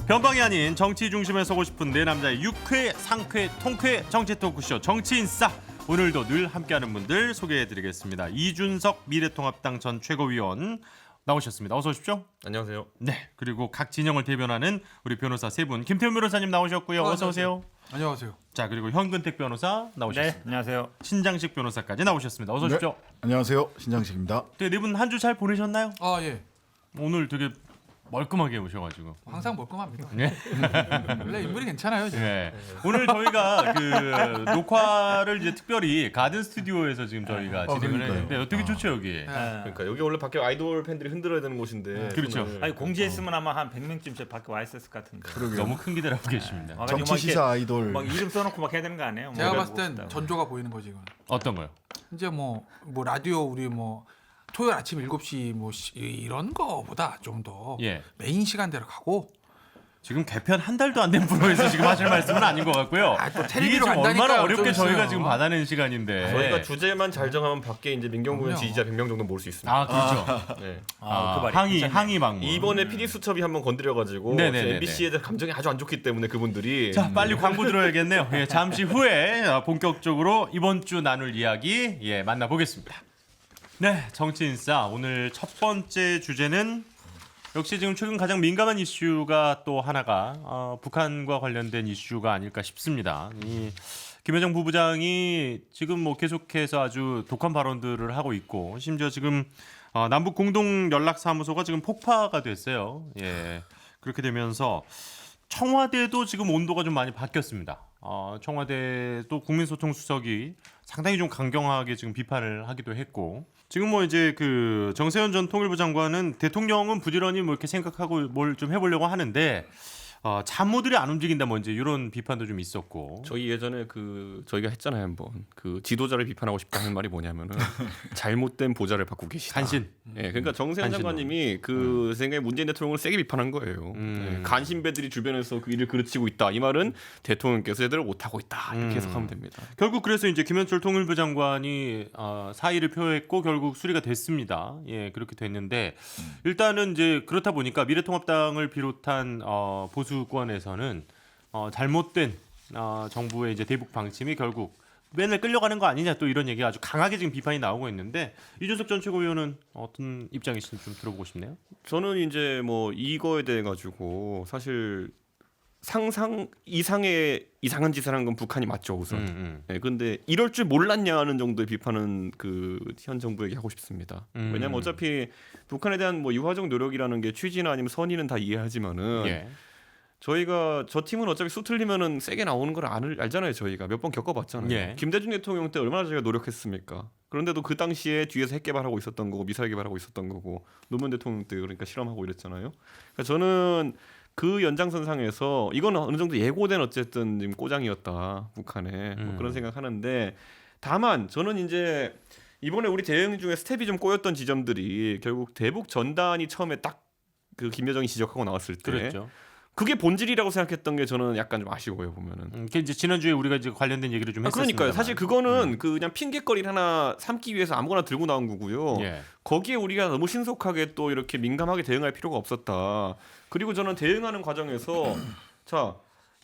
변방이 아닌 정치 중심에 서고 싶은 내 남자의 유쾌, 상쾌, 통쾌 정치 토크쇼 정치인싸. 오늘도 늘 함께하는 분들 소개해드리겠습니다. 이준석 미래통합당 전 최고위원 나오셨습니다. 어서 오십시오. 안녕하세요. 네, 그리고 각 진영을 대변하는 우리 변호사 세 분, 김태훈 변호사님 나오셨고요. 어서 오세요. 안녕하세요. 자, 그리고 현근택 변호사 나오셨습니다. 네, 안녕하세요. 신장식 변호사까지 나오셨습니다. 어서 오십시오. 안녕하세요. 신장식입니다. 네 분 한 주 잘 보내셨나요? 아 예. 오늘 되게 멀끔하게 오셔가지고. 항상 멀끔합니다. 네. 원래 인물이 괜찮아요. 지금. 네. 오늘 저희가 그 녹화를 이제 특별히 가든 스튜디오에서 지금 저희가 진행을 그러니까요. 했는데 되게 좋죠 여기. 네. 그러니까 여기 원래 밖에 아이돌 팬들이 흔들어야 되는 곳인데. 그렇죠. 오늘 아니 공지했으면 아마 한 100명쯤 저 밖에 와 있었을 것 같은데. 그러게요. 너무 큰 기대를 하고 계십니다. 와가지고 정치 막 시사 이렇게 아이돌. 막 이름 써놓고 막 해야 되는 거 아니에요? 제가 뭐 봤을 땐 봅시다. 전조가 보이는 거지 이건. 어떤 거요? 이제 뭐 라디오 우리 뭐 토요일 아침 7시 뭐 이런 거보다 좀 더 예. 메인 시간대로 가고 지금 개편 한 달도 안 된 프로에서 지금 하실 말씀은 아닌 것 같고요. 또 이게 텔레비로 지금 간다니까요. 얼마나 어렵게 좀 저희가 있어요. 지금 받아낸 시간인데. 저희가 주제만 잘 정하면 밖에 이제 민경구 의원 그럼요. 지지자 100명 정도 모을 수 있습니다. 아 그렇죠. 네. 그 말이 항의 방문. 이번에 PD 수첩이 한번 건드려가지고 네네네네. MBC에 대한 감정이 아주 안 좋기 때문에 그분들이 자 빨리 광고 들어야겠네요. 예, 잠시 후에 본격적으로 이번 주 나눌 이야기 만나보겠습니다. 네, 정치인싸 오늘 첫 번째 주제는 역시 지금 최근 가장 민감한 이슈가 또 하나가 북한과 관련된 이슈가 아닐까 싶습니다. 이 김여정 부부장이 지금 뭐 계속해서 아주 독한 발언들을 하고 있고 심지어 지금 남북 공동 연락사무소가 지금 폭파가 됐어요. 예, 그렇게 되면서 청와대도 지금 온도가 좀 많이 바뀌었습니다. 청와대도 국민소통수석이 상당히 좀 강경하게 지금 비판을 하기도 했고 지금 뭐 이제 그 정세현 전 통일부 장관은 대통령은 부지런히 뭐 이렇게 생각하고 뭘 좀 해보려고 하는데 참모들이 안 움직인다 뭐 이제 이런 비판도 좀 있었고 저희 예전에 저희가 했잖아요 한번 그 지도자를 비판하고 싶다는 말이 뭐냐면은 잘못된 보좌를 받고 계시다. 간신. 예, 그러니까 정세현 간신론. 장관님이 그 생각에 문재인 대통령을 세게 비판한 거예요. 예, 간신배들이 주변에서 그 일을 그르치고 있다. 이 말은 대통령께서 제대로 못하고 있다. 이렇게 해석하면 됩니다. 결국 그래서 이제 김현철 통일부 장관이 사의를 표했고 결국 수리가 됐습니다. 예, 그렇게 됐는데 일단은 이제 그렇다 보니까 미래통합당을 비롯한 보수권에서는 잘못된 정부의 이제 대북 방침이 결국 맨날 끌려가는 거 아니냐 또 이런 얘기가 아주 강하게 지금 비판이 나오고 있는데 이준석 전 최고위원은 어떤 입장이신지 좀 들어보고 싶네요. 저는 이제 뭐 이거에 대해 가지고 사실 상상 이상의 이상한 짓을 한 건 북한이 맞죠 우선. 네, 근데 이럴 줄 몰랐냐는 정도의 비판은 그 현 정부에게 하고 싶습니다. 왜냐하면 어차피 북한에 대한 뭐 유화적 노력이라는 게 취지나 아니면 선의는 다 이해하지만은 예. 저희가 저 팀은 어차피 수 틀리면은 세게 나오는 걸 알잖아요. 저희가 몇 번 겪어봤잖아요. 예. 김대중 대통령 때 얼마나 저희가 노력했습니까? 그런데도 그 당시에 뒤에서 핵 개발하고 있었던 거고 미사일 개발하고 있었던 거고 노무현 대통령 때 그러니까 실험하고 이랬잖아요. 그러니까 저는 그 연장선상에서 이거는 어느 정도 예고된 어쨌든 지금 꼬장이었다 북한에 뭐 그런 생각하는데 다만 저는 이제 이번에 우리 대응 중에 스텝이 좀 꼬였던 지점들이 결국 대북 전단이 처음에 딱 그 김여정이 지적하고 나왔을 때 그랬죠. 그게 본질이라고 생각했던 게 저는 약간 좀 아쉬워요 보면은. 그 이제 지난주에 우리가 이제 관련된 얘기를 좀 했었습니다. 그러니까요. 사실 그거는 그 그냥 핑계거리를 하나 삼기 위해서 아무거나 들고 나온 거고요. 예. 거기에 우리가 너무 신속하게 또 이렇게 민감하게 대응할 필요가 없었다. 그리고 저는 대응하는 과정에서 자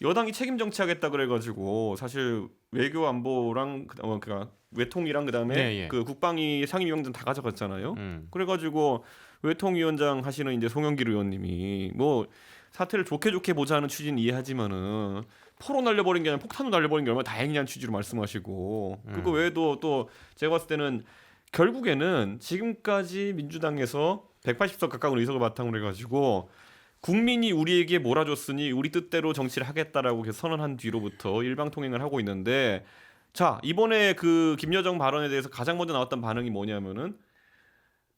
여당이 책임 정치하겠다 그래가지고 사실 외교 안보랑 그러니까 외통이랑 그다음에 예, 예. 그 국방위 상임위원장 다 가져갔잖아요. 그래가지고 외통위원장 하시는 이제 송영길 의원님이 뭐 사태를 좋게 보자는 취지는 이해하지만은 포로 날려버린 게 아니라 폭탄으로 날려버린 게 얼마나 다행이냐는 취지로 말씀하시고 그거 외에도 또 제가 봤을 때는 결국에는 지금까지 민주당에서 180석 가까운 의석을 바탕으로 해가지고 국민이 우리에게 몰아줬으니 우리 뜻대로 정치를 하겠다라고 계속 선언한 뒤로부터 일방통행을 하고 있는데 자 이번에 그 김여정 발언에 대해서 가장 먼저 나왔던 반응이 뭐냐면은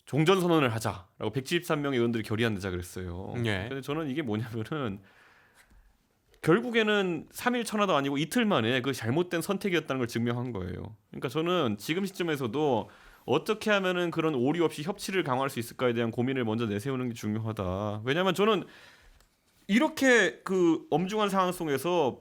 종전선언을 하자라고 173명의 의원들이 결의한다 그랬어요. 예. 근데 저는 이게 뭐냐면은 결국에는 3일 천하도 아니고 이틀 만에 그 잘못된 선택이었다는 걸 증명한 거예요. 그러니까 저는 지금 시점에서도 어떻게 하면은 그런 오류 없이 협치를 강화할 수 있을까에 대한 고민을 먼저 내세우는 게 중요하다. 왜냐하면 저는 이렇게 그 엄중한 상황 속에서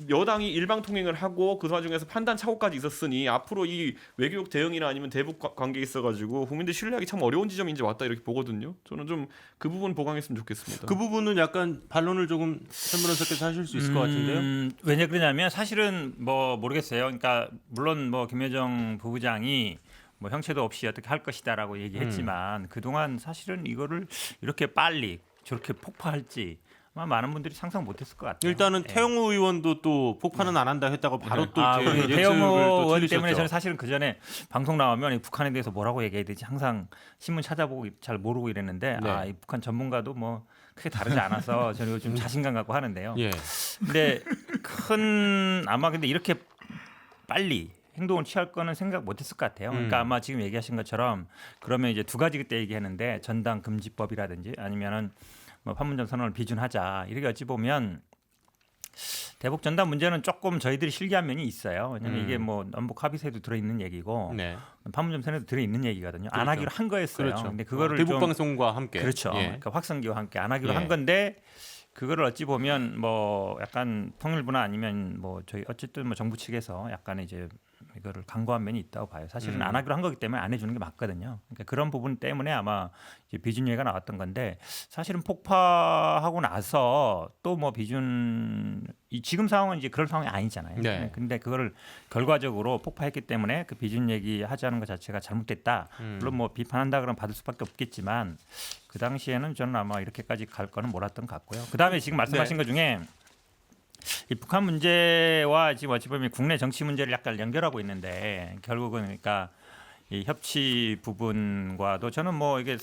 여당이 일방통행을 하고 그 와중에서 판단 착오까지 있었으니 앞으로 이 외교적 대응이나 아니면 대북 관계에 있어가지고 국민들 신뢰하기 참 어려운 지점이 이제 왔다 이렇게 보거든요. 저는 좀 그 부분 보강했으면 좋겠습니다. 그 부분은 약간 반론을 조금 현 변호사께서 하실 수 있을 것 같은데요. 왜냐 그러냐면 사실은 뭐 모르겠어요. 그러니까 물론 뭐 김여정 부부장이 뭐 형체도 없이 어떻게 할 것이다라고 얘기했지만 그동안 사실은 이거를 이렇게 빨리 저렇게 폭파할지 아마 많은 분들이 상상 못했을 것 같아요. 일단은 예. 태영호 의원도 또 폭파는 안 한다 했다고 바로 또 이렇게 예측을 태영호 또 의원 틀리셨죠. 때문에 저는 사실은 그 전에 방송 나오면 이 북한에 대해서 뭐라고 얘기해야 되지 항상 신문 찾아보고 잘 모르고 이랬는데 네. 이 북한 전문가도 뭐 크게 다르지 않아서 저는 요즘 자신감 갖고 하는데요. 예. 근데 아마 근데 이렇게 빨리 행동을 취할 거는 생각 못했을 것 같아요. 그러니까 아마 지금 얘기하신 것처럼 그러면 이제 두 가지 그때 얘기했는데 전당 금지법이라든지 아니면은 뭐 판문점 선언을 비준하자 이렇게 어찌 보면 대북 전단 문제는 조금 저희들이 실기한 면이 있어요. 왜냐하면 이게 뭐 남북 합의서에도 들어있는 얘기고 네. 판문점 선언에도 들어있는 얘기거든요. 안 그렇죠. 하기로 한 거였어요. 그렇죠. 근데 그거를 대북 좀 방송과 함께. 그렇죠. 예. 그러니까 확성기와 함께 안 하기로 예. 한 건데 그거를 어찌 보면 뭐 약간 통일부나 아니면 뭐 저희 어쨌든 뭐 정부 측에서 약간의 이제 이거를 강구한 면이 있다고 봐요. 사실은 안 하기로 한 거기 때문에 안 해주는 게 맞거든요. 그러니까 그런 부분 때문에 아마 이제 비준 얘기가 나왔던 건데 사실은 폭파하고 나서 또 뭐 비준 지금 상황은 이제 그럴 상황이 아니잖아요. 네. 근데 그거를 결과적으로 폭파했기 때문에 그 비준 얘기 하자는 것 자체가 잘못됐다. 물론 뭐 비판한다 그러면 받을 수밖에 없겠지만 그 당시에는 저는 아마 이렇게까지 갈 거는 몰랐던 것 같고요. 그 다음에 지금 말씀하신 것 중에 이 북한 문제와 지금 어찌 보면 국내 정치 문제를 약간 연결하고 있는데 결국은 그러니까 이 협치 부분과도 저는 뭐 이게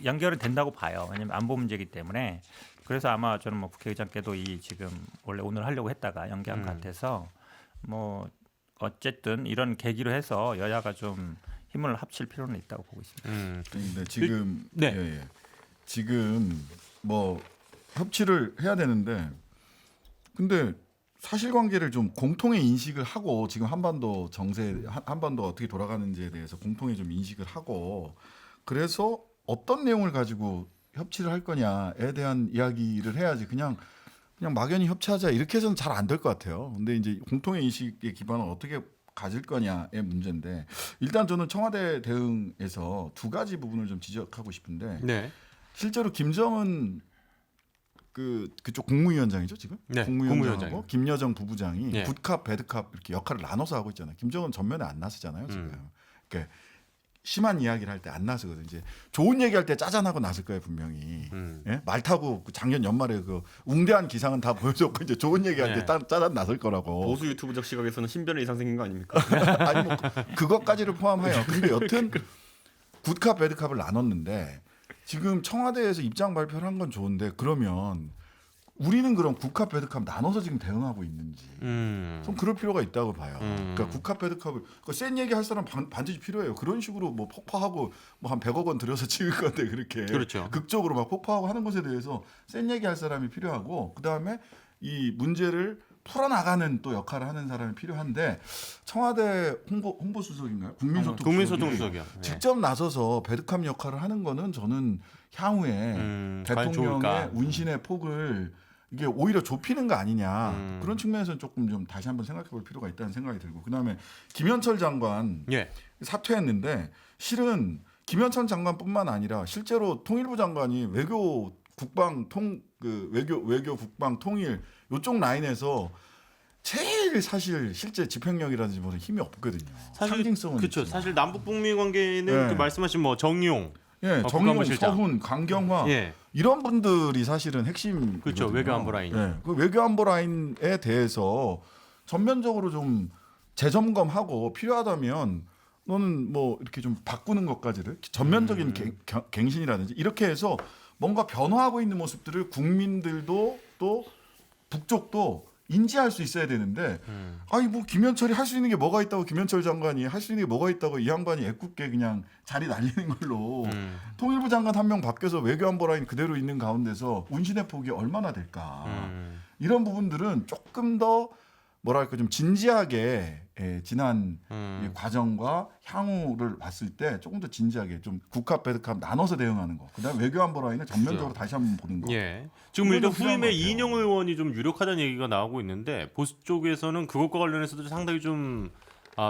연결은 된다고 봐요. 왜냐하면 안보 문제이기 때문에 그래서 아마 저는 뭐 국회의장께도 이 지금 원래 오늘 하려고 했다가 연기한 것 같아서 뭐 어쨌든 이런 계기로 해서 여야가 좀 힘을 합칠 필요는 있다고 보고 있습니다. 네, 지금 네. 예. 지금 뭐 협치를 해야 되는데 근데 사실관계를 좀 공통의 인식을 하고 지금 한반도 정세 한반도가 어떻게 돌아가는지에 대해서 공통의 좀 인식을 하고 그래서 어떤 내용을 가지고 협치를 할 거냐에 대한 이야기를 해야지 그냥 막연히 협치하자 이렇게 해서는 잘 안 될 것 같아요. 근데 이제 공통의 인식의 기반을 어떻게 가질 거냐의 문제인데 일단 저는 청와대 대응에서 두 가지 부분을 좀 지적하고 싶은데 네. 실제로 김정은 그쪽 국무위원장이죠 지금 네, 국무위원장하고 국무위원장이요. 김여정 부부장이 네. 굿캅 배드캅 이렇게 역할을 나눠서 하고 있잖아요. 김정은 전면에 안 나서잖아요 지금. 그러니까 심한 이야기를 할 때 안 나서거든요. 이제 좋은 얘기할 때 짜잔하고 나설 거예요 분명히. 예? 말 타고 작년 연말에 그 웅대한 기상은 다 보여줬고 이제 좋은 얘기할 때 네. 짜잔 나설 거라고. 보수 유튜브적 시각에서는 신변의 이상 생긴 거 아닙니까? 아니 뭐 그것까지를 포함하여. 근데 여튼 굿캅 배드캅을 나눴는데 지금 청와대에서 입장 발표를 한 건 좋은데 그러면 우리는 그럼 굿캅 배드캅 나눠서 지금 대응하고 있는지 좀 그럴 필요가 있다고 봐요. 그러니까 굿캅 배드캅을 센 얘기 할 사람 반드시 필요해요. 그런 식으로 뭐 폭파하고 뭐 한 100억 원 들여서 찍을 건데 그렇게 그렇죠. 극적으로 막 폭파하고 하는 것에 대해서 센 얘기 할 사람이 필요하고 그다음에 이 문제를 풀어나가는 또 역할을 하는 사람이 필요한데 청와대 홍보수석인가요? 국민소통수석이요. 네. 직접 나서서 배드캅 역할을 하는 거는 저는 향후에 과연 좋을까? 대통령의 운신의 폭을 이게 오히려 좁히는 거 아니냐 그런 측면에서는 조금 좀 다시 한번 생각해볼 필요가 있다는 생각이 들고 그다음에 김현철 장관 예. 사퇴했는데 실은 김현철 장관뿐만 아니라 실제로 통일부 장관이 외교 국방 통일 요쪽 라인에서 제일 사실 실제 집행력이라든지 뭐 힘이 없거든요. 상징성은 그렇죠. 있지만. 사실 남북 북미 관계는 네. 그 말씀하신 뭐 정용, 예, 국방부 정용, 실장. 서훈, 강경화 예. 이런 분들이 사실은 핵심 그렇죠. 외교안보 라인. 예, 그 외교안보 라인에 대해서 전면적으로 좀 재점검하고 필요하다면 너는 뭐 이렇게 좀 바꾸는 것까지를 전면적인 갱신이라든지 이렇게 해서 뭔가 변화하고 있는 모습들을 국민들도 또 북쪽도 인지할 수 있어야 되는데 아니 뭐 김현철이 할 수 있는 게 뭐가 있다고 김현철 장관이 할 수 있는 게 뭐가 있다고 이 양반이 애꿎게 그냥 자리 날리는 걸로 통일부 장관 한 명 바뀌어서 외교안보 라인 그대로 있는 가운데서 운신의 폭이 얼마나 될까 이런 부분들은 조금 더 뭐랄까 좀 진지하게 지난 이 과정과 향후를 봤을 때 조금 더 진지하게 좀 국합 배드캅 나눠서 대응하는 거. 그다음 외교안보 라인은 전면적으로 다시 한번 보는 거. 예. 지금 일단 이거는 필요한 후임의 것 같아요. 이인영 의원이 좀 유력하다는 얘기가 나오고 있는데 보수 쪽에서는 그것과 관련해서도 상당히 좀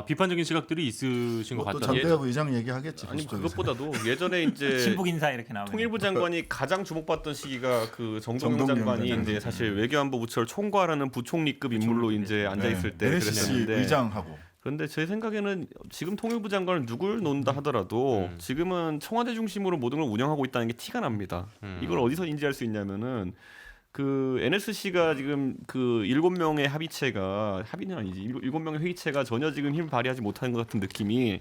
비판적인 시각들이 있으신 것 또 같다. 전대협 의장 얘기하겠지. 아니 보수 쪽에서. 그것보다도 예전에 이제 신북 인사 이렇게 나오면 통일부 장관이 가장 주목받던 시기가 그 정동영 정동영 장관이 장관. 이제 사실 외교안보 부처를 총괄하는 부총리급 인물로 이제 앉아 있을 때 NSC 그랬었는데 의장하고 그런데 제 생각에는 지금 통일부 장관을 누굴 놓는다 하더라도 지금은 청와대 중심으로 모든 걸 운영하고 있다는 게 티가 납니다. 이걸 어디서 인지할 수 있냐면은 그 NSC가 지금 그 7명의 합의는 아니지 7명의 회의체가 전혀 지금 힘을 발휘하지 못하는 것 같은 느낌이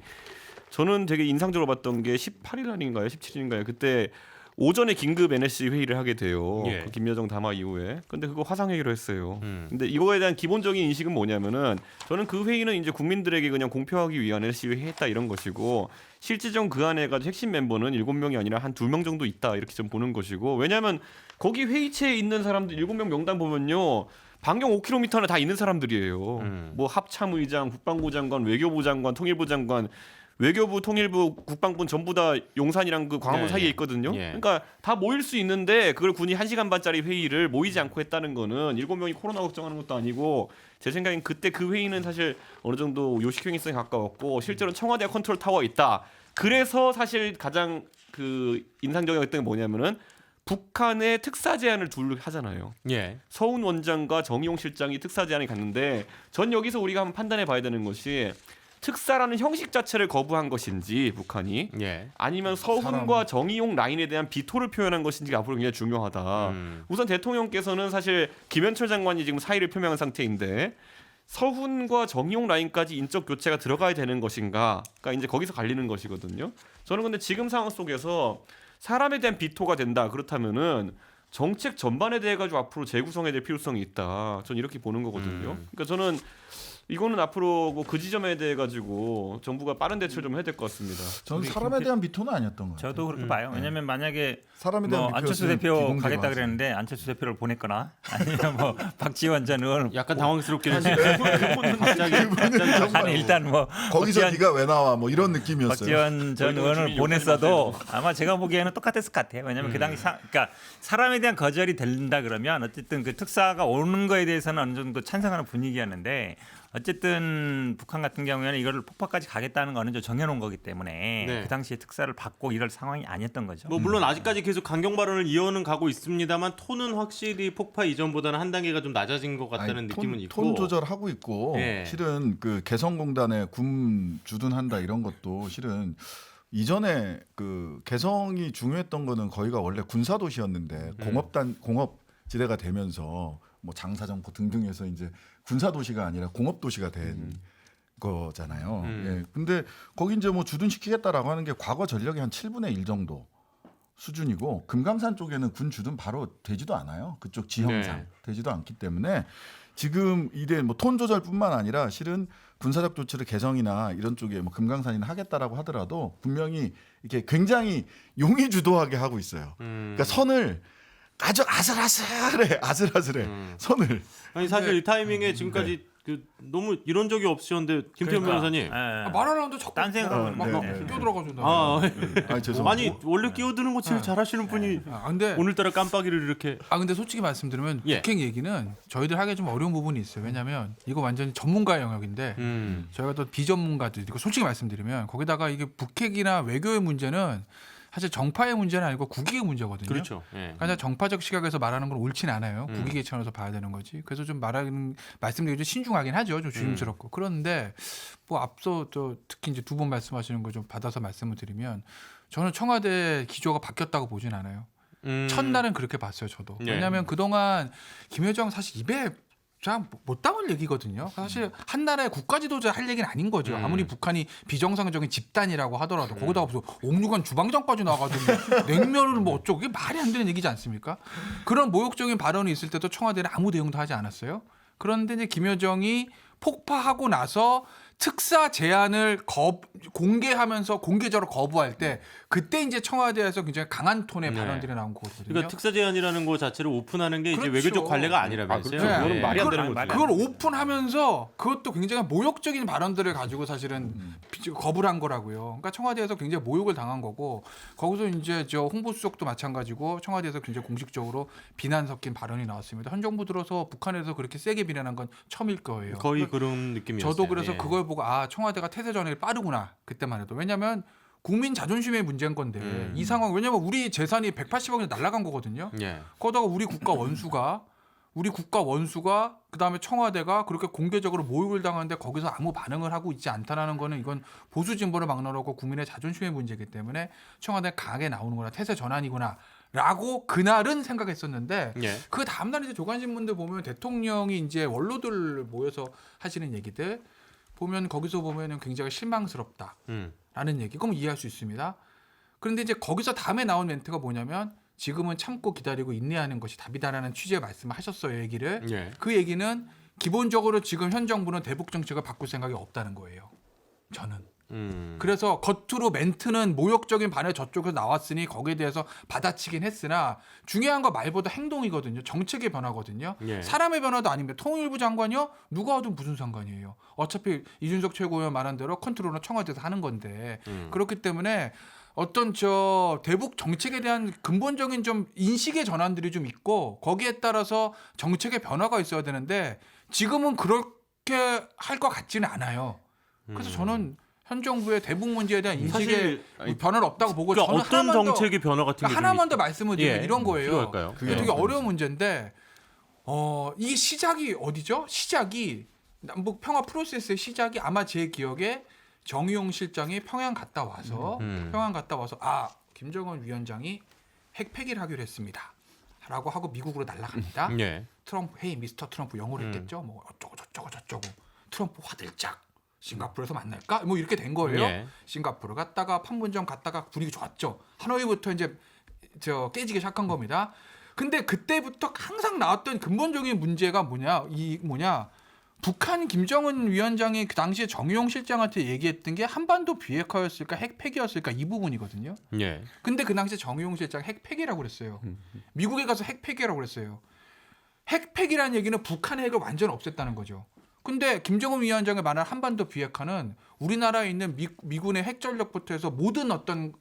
저는 되게 인상적으로 봤던 게 18일 날인가요 17일인가요 그때 오전에 긴급 NSC 회의를 하게 돼요. 예. 그 김여정 담화 이후에. 근데 그거 화상회의로 했어요. 근데 이거에 대한 기본적인 인식은 뭐냐면은 저는 그 회의는 이제 국민들에게 그냥 공표하기 위한 NSC 회의 했다 이런 것이고 실질적 그 안에 가지고 핵심 멤버는 7명이 아니라 한 2명 정도 있다 이렇게 좀 보는 것이고 왜냐하면 거기 회의체에 있는 사람들 7명 명단 보면요. 반경 5km나 다 있는 사람들이에요. 뭐 합참의장, 국방부 장관, 외교부 장관, 통일부 장관 외교부, 통일부, 국방부 전부 다 용산이랑 그 광화문 네. 사이에 있거든요. 예. 그러니까 다 모일 수 있는데 그걸 군이 1시간 반짜리 회의를 모이지 않고 했다는 거는 7명이 코로나 걱정하는 것도 아니고 제 생각엔 그때 그 회의는 사실 어느 정도 요식행위성에 가까웠고 실제로는 청와대 컨트롤 타워에 있다. 그래서 사실 가장 그 인상적이었던 게 뭐냐면은 북한의 특사 제안을 둘 하잖아요. 예. 서훈 원장과 정의용 실장이 특사 제안을 갔는데 전 여기서 우리가 한번 판단해 봐야 되는 것이 특사라는 형식 자체를 거부한 것인지 북한이 예. 아니면 서훈과 정의용 라인에 대한 비토를 표현한 것인지가 앞으로 굉장히 중요하다. 우선 대통령께서는 사실 김현철 장관이 지금 사의를 표명한 상태인데 서훈과 정의용 라인까지 인적 교체가 들어가야 되는 것인가? 그러니까 이제 거기서 갈리는 것이거든요. 저는 근데 지금 상황 속에서 사람에 대한 비토가 된다. 그렇다면은 정책 전반에 대해 가지고 앞으로 재구성해야 될 필요성이 있다. 저는 이렇게 보는 거거든요. 그러니까 저는 이거는 앞으로 그 지점에 대해 가지고 정부가 빠른 대처를 좀 해야 될 것 같습니다. 저는 사람에 대한 비토는 아니었던 것 같아요. 저도 그렇게 봐요. 왜냐하면 만약에 사람에 대한 뭐 안철수 비표였으면 대표 비공개로 가겠다 하지. 그랬는데 안철수 대표를 보냈거나 아니면 뭐 박지원 전 의원 약간 당황스럽긴 했는데 그분은 갑자기 아니 일단 뭐 거기서 박지원, 네가 왜 나와 뭐 이런 느낌이었어요. 박지원 전 거기서 의원을 주민이 보냈어도 아마 제가 보기에는 똑같았을 것 같아요. 왜냐하면 그 당시 그러니까 사람에 대한 거절이 된다 그러면 어쨌든 그 특사가 오는 거에 대해서는 어느 정도 찬성하는 분위기였는데 어쨌든 북한 같은 경우에는 이거를 폭파까지 가겠다는 거는 좀 정해놓은 거기 때문에 네. 그 당시에 특사를 받고 이럴 상황이 아니었던 거죠. 뭐 물론 아직까지 계속 강경 발언을 이어는 가고 있습니다만 톤은 확실히 폭파 이전보다는 한 단계가 좀 낮아진 것 같다는 아니, 느낌은 있고. 톤 조절하고 있고 예. 실은 그 개성공단에 군 주둔한다 이런 것도 실은 이전에 그 개성이 중요했던 거는 거기가 원래 군사 도시였는데 공업지대가 되면서 뭐 장사정포 등등해서 이제 군사 도시가 아니라 공업 도시가 된 거잖아요. 예. 근데 거기 이제 뭐 주둔시키겠다라고 하는 게 과거 전력의 한 7분의 1 정도 수준이고 금강산 쪽에는 군 주둔 바로 되지도 않아요. 그쪽 지형상 네. 되지도 않기 때문에 지금 이래 뭐 톤 조절뿐만 아니라 실은 군사적 조치를 개성이나 이런 쪽에 뭐 금강산이나 하겠다라고 하더라도 분명히 이렇게 굉장히 용의 주도하게 하고 있어요. 그러니까 선을 아주 아슬아슬해 선을. 아니 사실 이 타이밍에 지금까지 그 너무 이런 적이 없으셨는데 김태현 그러니까, 변호사님. 예. 말하려는데 자꾸 딴 생각하고 막 있는데. 끼어들어가지고 아니 죄송합니다. 아니 원래 끼어드는 거 제일 잘하시는 분이 근데 오늘따라 깜빡이를 이렇게. 근데 솔직히 말씀드리면 예. 북핵 얘기는 저희들 하기 좀 어려운 부분이 있어요. 왜냐하면 이거 완전히 전문가의 영역인데 저희가 또 비전문가들이고 솔직히 말씀드리면 거기다가 이게 북핵이나 외교의 문제는 사실 정파의 문제는 아니고 국익의 문제거든요. 그렇죠. 예. 그러니까 정파적 시각에서 말하는 건 옳지는 않아요. 국익의 차원에서 봐야 되는 거지. 그래서 좀 말씀드리기 좀 신중하긴 하죠. 좀 조심스럽고. 그런데 뭐 앞서 특히 이제 두 번 말씀하시는 거 좀 받아서 말씀을 드리면 저는 청와대 기조가 바뀌었다고 보진 않아요. 첫날은 그렇게 봤어요. 저도. 네. 왜냐하면 그동안 김여정 사실 입에 잘 못 담을 얘기거든요. 사실 한 나라의 국가 지도자 할 얘기는 아닌 거죠. 아무리 북한이 비정상적인 집단이라고 하더라도 거기다가 무슨 옥류관 주방장까지 나가지고 냉면을 뭐 어쩌고 그게 말이 안 되는 얘기지 않습니까? 그런 모욕적인 발언이 있을 때도 청와대는 아무 대응도 하지 않았어요. 그런데 이제 김여정이 폭파하고 나서 특사 제안을 공개하면서 공개적으로 거부할 때 그때 이제 청와대에서 굉장히 강한 톤의 네. 발언들이 나온 거거든요. 그러니까 특사 제안이라는 거 자체를 오픈하는 게 이제 그렇죠. 외교적 관례가 아니라면서요. 그렇죠. 네. 그건 말이 안 되는 그걸- 거죠. 그걸 오픈하면서 그것도 굉장히 모욕적인 발언들을 가지고 사실은 거부를 한 거라고요. 그러니까 청와대에서 굉장히 모욕을 당한 거고 거기서 이제 저 홍보수석도 마찬가지고 청와대에서 굉장히 공식적으로 비난 섞인 발언이 나왔습니다. 현 정부 들어서 북한에서 그렇게 세게 비난한 건 처음일 거예요. 거의 그런 느낌이었어요. 저도 그래서 예. 그걸 보고 아 청와대가 태세 전환이 빠르구나 그때만 해도 왜냐하면 국민 자존심의 문제인 건데 이 상황 왜냐하면 우리 재산이 180억이 날아간 거거든요. 예. 거기다가 우리 국가 원수가 그다음에 청와대가 그렇게 공개적으로 모욕을 당하는데 거기서 아무 반응을 하고 있지 않다라는 거는 이건 보수 진보를 막론하고 국민의 자존심의 문제이기 때문에 청와대 강하게 나오는구나 태세 전환이구나라고 그날은 생각했었는데 예. 그 다음 날 이제 조간신문들 보면 대통령이 이제 원로들 모여서 하시는 얘기들 보면 거기서 보면은 굉장히 실망스럽다라는 얘기. 그럼 이해할 수 있습니다. 그런데 이제 거기서 다음에 나온 멘트가 뭐냐면 지금은 참고 기다리고 인내하는 것이 답이다라는 취지의 말씀을 하셨어요. 얘기를. 예. 그 얘기는 기본적으로 지금 현 정부는 대북 정책을 바꿀 생각이 없다는 거예요. 저는. 그래서 겉으로 멘트는 모욕적인 반응이 저쪽에서 나왔으니 거기에 대해서 받아치긴 했으나 중요한 거 말보다 행동이거든요. 정책의 변화거든요. 예. 사람의 변화도 아닙니다. 통일부 장관이요? 누가 하든 무슨 상관이에요. 어차피 이준석 최고위원 말한 대로 컨트롤은 청와대에서 하는 건데 그렇기 때문에 어떤 저 대북 정책에 대한 근본적인 좀 인식의 전환들이 좀 있고 거기에 따라서 정책의 변화가 있어야 되는데 지금은 그렇게 할 것 같지는 않아요. 그래서 저는 현 정부의 대북 문제에 대한 인식의 사실 변화는 없다고 보고 그러니까 저는 어떤 하나만 더, 정책의 변화 같은 게 하나만 좀 더 말씀을 드리면 예, 이런 거예요. 필요할까요? 이게 되게 어려운 문제인데 이게 시작이 어디죠? 시작이 남북 평화 프로세스의 시작이 아마 제 기억에 정의용 실장이 평양 갔다 와서 김정은 위원장이 핵 폐기를 하기로 했습니다.라고 하고 미국으로 날아갑니다. 예. 트럼프 헤이 미스터 트럼프 영어로 했겠죠. 뭐 어쩌고 저쩌고 트럼프 화들짝 싱가포르에서 만날까? 뭐 이렇게 된 거예요. 예. 싱가포르 갔다가 판문점 갔다가 분위기 좋았죠. 하노이부터 이제 깨지기 시작한 겁니다. 근데 그때부터 항상 나왔던 근본적인 문제가 뭐냐? 북한 김정은 위원장이 그 당시에 정의용 실장한테 얘기했던 게 한반도 비핵화였을까 핵 폐기였을까 이 부분이거든요. 예. 근데 그 당시에 정의용 실장 핵 폐기라고 그랬어요. 미국에 가서 핵 폐기라고 그랬어요. 핵 폐기라는 얘기는 북한의 핵을 완전 없앴다는 거죠. 근데 김정은 위원장의 말한 한반도 비핵화는 우리나라에 있는 미군의 핵 전력부터 해서 모든 어떤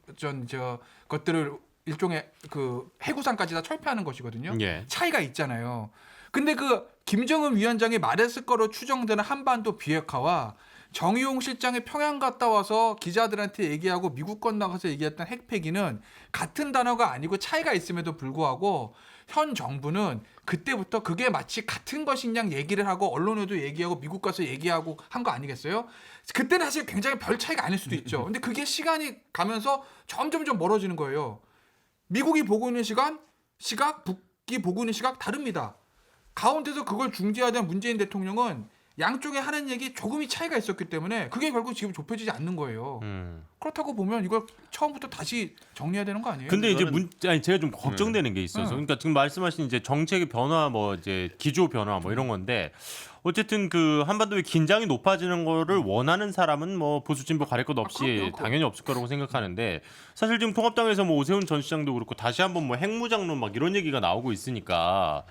것들을 일종의 그 해구산까지 다 철폐하는 것이거든요. 예. 차이가 있잖아요. 근데 그 김정은 위원장이 말했을 거로 추정되는 한반도 비핵화와 정의용 실장이 평양 갔다 와서 기자들한테 얘기하고 미국 건너가서 얘기했던 핵 폐기는 같은 단어가 아니고 차이가 있음에도 불구하고 현 정부는 그때부터 그게 마치 같은 것인 양 얘기를 하고 언론에도 얘기하고 미국 가서 얘기하고 한 거 아니겠어요? 그때는 사실 굉장히 별 차이가 아닐 수도 있죠. 근데 그게 시간이 가면서 점점 멀어지는 거예요. 미국이 보고 있는 시각, 북이 보고 있는 시각 다릅니다. 가운데서 그걸 중재하던 문재인 대통령은 양쪽에 하는 얘기 조금이 차이가 있었기 때문에 그게 결국 지금 좁혀지지 않는 거예요. 그렇다고 보면 이걸 처음부터 다시 정리해야 되는 거 아니에요? 근데 이제 제가 좀 걱정되는 게 있어서 그러니까 지금 말씀하신 이제 정책의 변화 뭐 이제 기조 변화 뭐 이런 건데 어쨌든 그 한반도의 긴장이 높아지는 거를 원하는 사람은 뭐 보수 진보 가릴 것 없이 그럼요. 당연히 없을 거라고 생각하는데 사실 지금 통합당에서 뭐 오세훈 전 시장도 그렇고 다시 한번 뭐 핵무장론 막 이런 얘기가 나오고 있으니까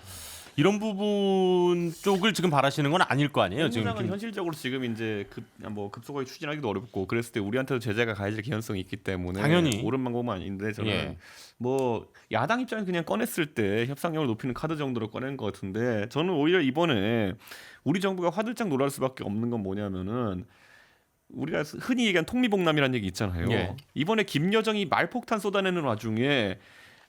이런 부분 쪽을 지금 바라시는 건 아닐 거 아니에요. 지금 지금 현실적으로 지금 이제 급속하게 추진하기도 어렵고 그랬을 때 우리한테도 제재가 가해질 개연성이 있기 때문에 당연히. 옳은 방법은 아닌데 저는 예. 뭐 야당 입장에서 그냥 꺼냈을 때 협상력을 높이는 카드 정도로 꺼낸 것 같은데 저는 오히려 이번에 우리 정부가 화들짝 놀랄 수밖에 없는 건 뭐냐면은 우리가 흔히 얘기한 통미봉남이라는 얘기 있잖아요. 예. 이번에 김여정이 말폭탄 쏟아내는 와중에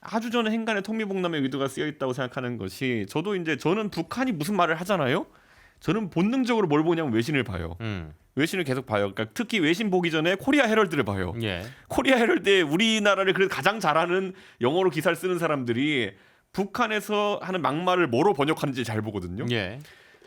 아주 저는 행간에 통미봉남의 의도가 쓰여 있다고 생각하는 것이 저는 북한이 무슨 말을 하잖아요. 저는 본능적으로 뭘 보냐면 외신을 봐요. 외신을 계속 봐요. 그러니까 특히 외신 보기 전에 코리아 헤럴드를 봐요. 예. 코리아 헤럴드에 우리나라를 그래도 가장 잘하는 영어로 기사를 쓰는 사람들이 북한에서 하는 막말을 뭐로 번역하는지 잘 보거든요. 예.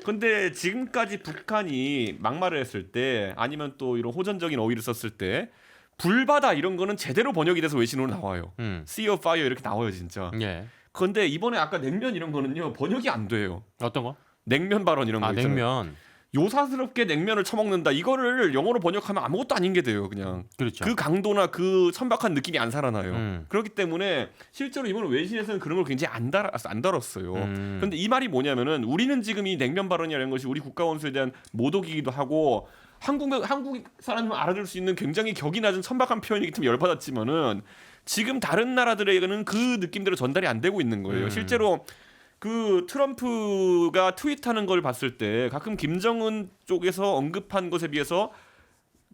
근데 지금까지 북한이 막말을 했을 때 아니면 또 이런 호전적인 어휘를 썼을 때 불바다 이런 거는 제대로 번역이 돼서 외신으로 나와요. Sea of Fire 이렇게 나와요 진짜. 예. 그런데 이번에 아까 냉면 이런 거는요 번역이 안 돼요. 어떤 거? 냉면 발언 이런 거 있잖아요. 냉면. 요사스럽게 냉면을 처먹는다. 이거를 영어로 번역하면 아무것도 아닌 게 돼요. 그냥 그렇죠. 그 강도나 그 천박한 느낌이 안 살아나요. 그렇기 때문에 실제로 이번 외신에서는 그런 걸 굉장히 안 다뤘어요. 그런데 이 말이 뭐냐면은 우리는 지금 이 냉면 발언이라는 것이 우리 국가 원수에 대한 모독이기도 하고 한국 사람을 알아들 수 있는 굉장히 격이 낮은 천박한 표현이기 때문에 열받았지만은 지금 다른 나라들에게는 그 느낌대로 전달이 안 되고 있는 거예요. 실제로 그 트럼프가 트윗하는 걸 봤을 때 가끔 김정은 쪽에서 언급한 것에 비해서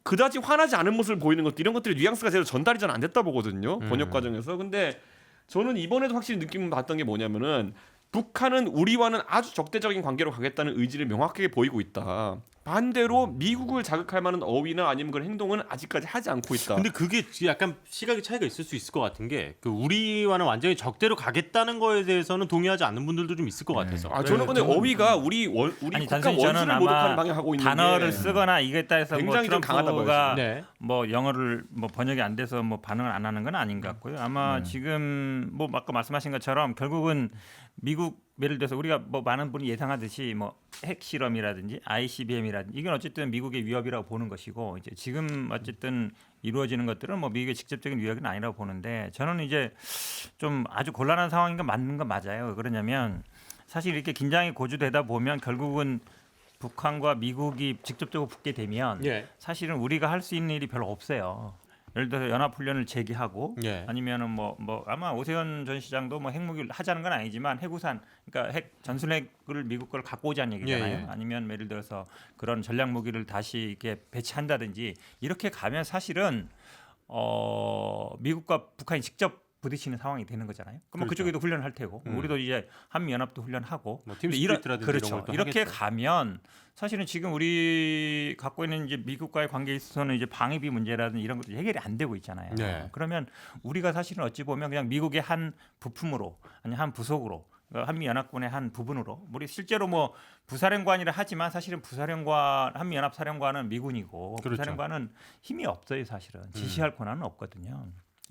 그다지 화나지 않은 모습을 보이는 것들 이런 것들이 뉘앙스가 제대로 전달이 잘 안 됐다 보거든요. 번역 과정에서. 근데 저는 이번에도 확실히 느낌 봤던 게 뭐냐면은 북한은 우리와는 아주 적대적인 관계로 가겠다는 의지를 명확하게 보이고 있다. 반대로 미국을 자극할 만한 어휘나 아니면 그런 행동은 아직까지 하지 않고 있다. 근데 그게 약간 시각의 차이가 있을 수 있을 것 같은 게 그 우리와는 완전히 적대로 가겠다는 거에 대해서는 동의하지 않는 분들도 좀 있을 것 같아서. 저는 근데 어휘가 우리 아니 국가 단순히 저는 원수를 아마 모독하는 방향하고 있는 단어를 게 쓰거나 이겠다 해서 뭐 굉장히 좀 강하다 트럼프가 네. 뭐 영어를 뭐 번역이 안 돼서 뭐 반응을 안 하는 건 아닌 것 같고요. 아마 지금 뭐 아까 말씀하신 것처럼 결국은 미국 예를 들어서 우리가 뭐 많은 분이 예상하듯이 뭐 핵실험이라든지 ICBM이라든지 이건 어쨌든 미국의 위협이라고 보는 것이고 이제 지금 어쨌든 이루어지는 것들은 뭐 미국의 직접적인 위협은 아니라고 보는데 저는 이제 좀 아주 곤란한 상황인 건 맞는 건 맞아요. 왜 그러냐면 사실 이렇게 긴장이 고조되다 보면 결국은 북한과 미국이 직접적으로 붙게 되면 예. 사실은 우리가 할 수 있는 일이 별로 없어요. 예를 들어서 연합훈련을 재개하고 예. 아니면은 뭐 아마 오세훈 전 시장도 뭐 핵무기를 하자는 건 아니지만 핵우산 그러니까 핵 전술핵을 미국 걸 갖고 오자는 얘기잖아요. 예, 예. 아니면 예를 들어서 그런 전략 무기를 다시 이렇게 배치한다든지 이렇게 가면 사실은 미국과 북한이 직접 부딪히는 상황이 되는 거잖아요. 그럼 그렇죠. 그쪽에도 훈련을 할 테고 우리도 이제 한미 연합도 훈련하고 뭐 팀 근데 스피릿이라든지 그렇죠. 이런 것도 이렇게 하겠죠. 가면 사실은 지금 우리 갖고 있는 이제 미국과의 관계에 있어서는 이제 방위비 문제라든지 이런 것도 해결이 안 되고 있잖아요. 네. 그러면 우리가 사실은 어찌 보면 그냥 미국의 한 부품으로 아니 한 부속으로 한미 연합군의 한 부분으로 우리 실제로 뭐 부사령관이라 하지만 사실은 부사령관 한미 연합 사령관은 미군이고 그렇죠. 부사령관은 힘이 없어요. 사실은 지시할 권한은 없거든요.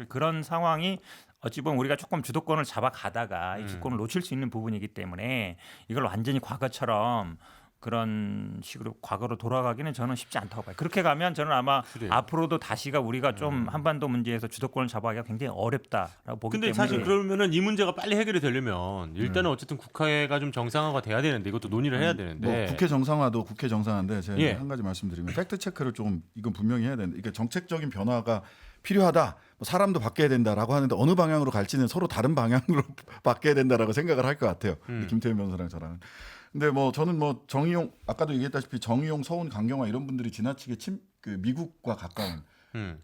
그런 상황이 어찌 보면 우리가 조금 주도권을 잡아가다가 이 주권을 놓칠 수 있는 부분이기 때문에 이걸 완전히 과거처럼 그런 식으로 과거로 돌아가기는 저는 쉽지 않다고 봐요. 그렇게 가면 저는 아마 그래요. 앞으로도 다시가 우리가 좀 한반도 문제에서 주도권을 잡아가기가 굉장히 어렵다라고 보기 근데 때문에 사실 그러면은 이 문제가 빨리 해결이 되려면 일단은 어쨌든 국회가 좀 정상화가 돼야 되는데 이것도 논의를 해야 되는데. 뭐 국회 정상화도 국회 정상화인데 제가 예. 한 가지 말씀드리면 팩트 체크를 좀 이건 분명히 해야 되는데 이게 정책적인 변화가 필요하다. 뭐 사람도 바뀌어야 된다라고 하는데 어느 방향으로 갈지는 서로 다른 방향으로 바뀌어야 된다라고 생각을 할 것 같아요. 김태현 변호사랑 저랑은. 근데 뭐 저는 뭐 정의용 아까도 얘기했다시피 정의용, 서훈, 강경화 이런 분들이 지나치게 그 미국과 가까운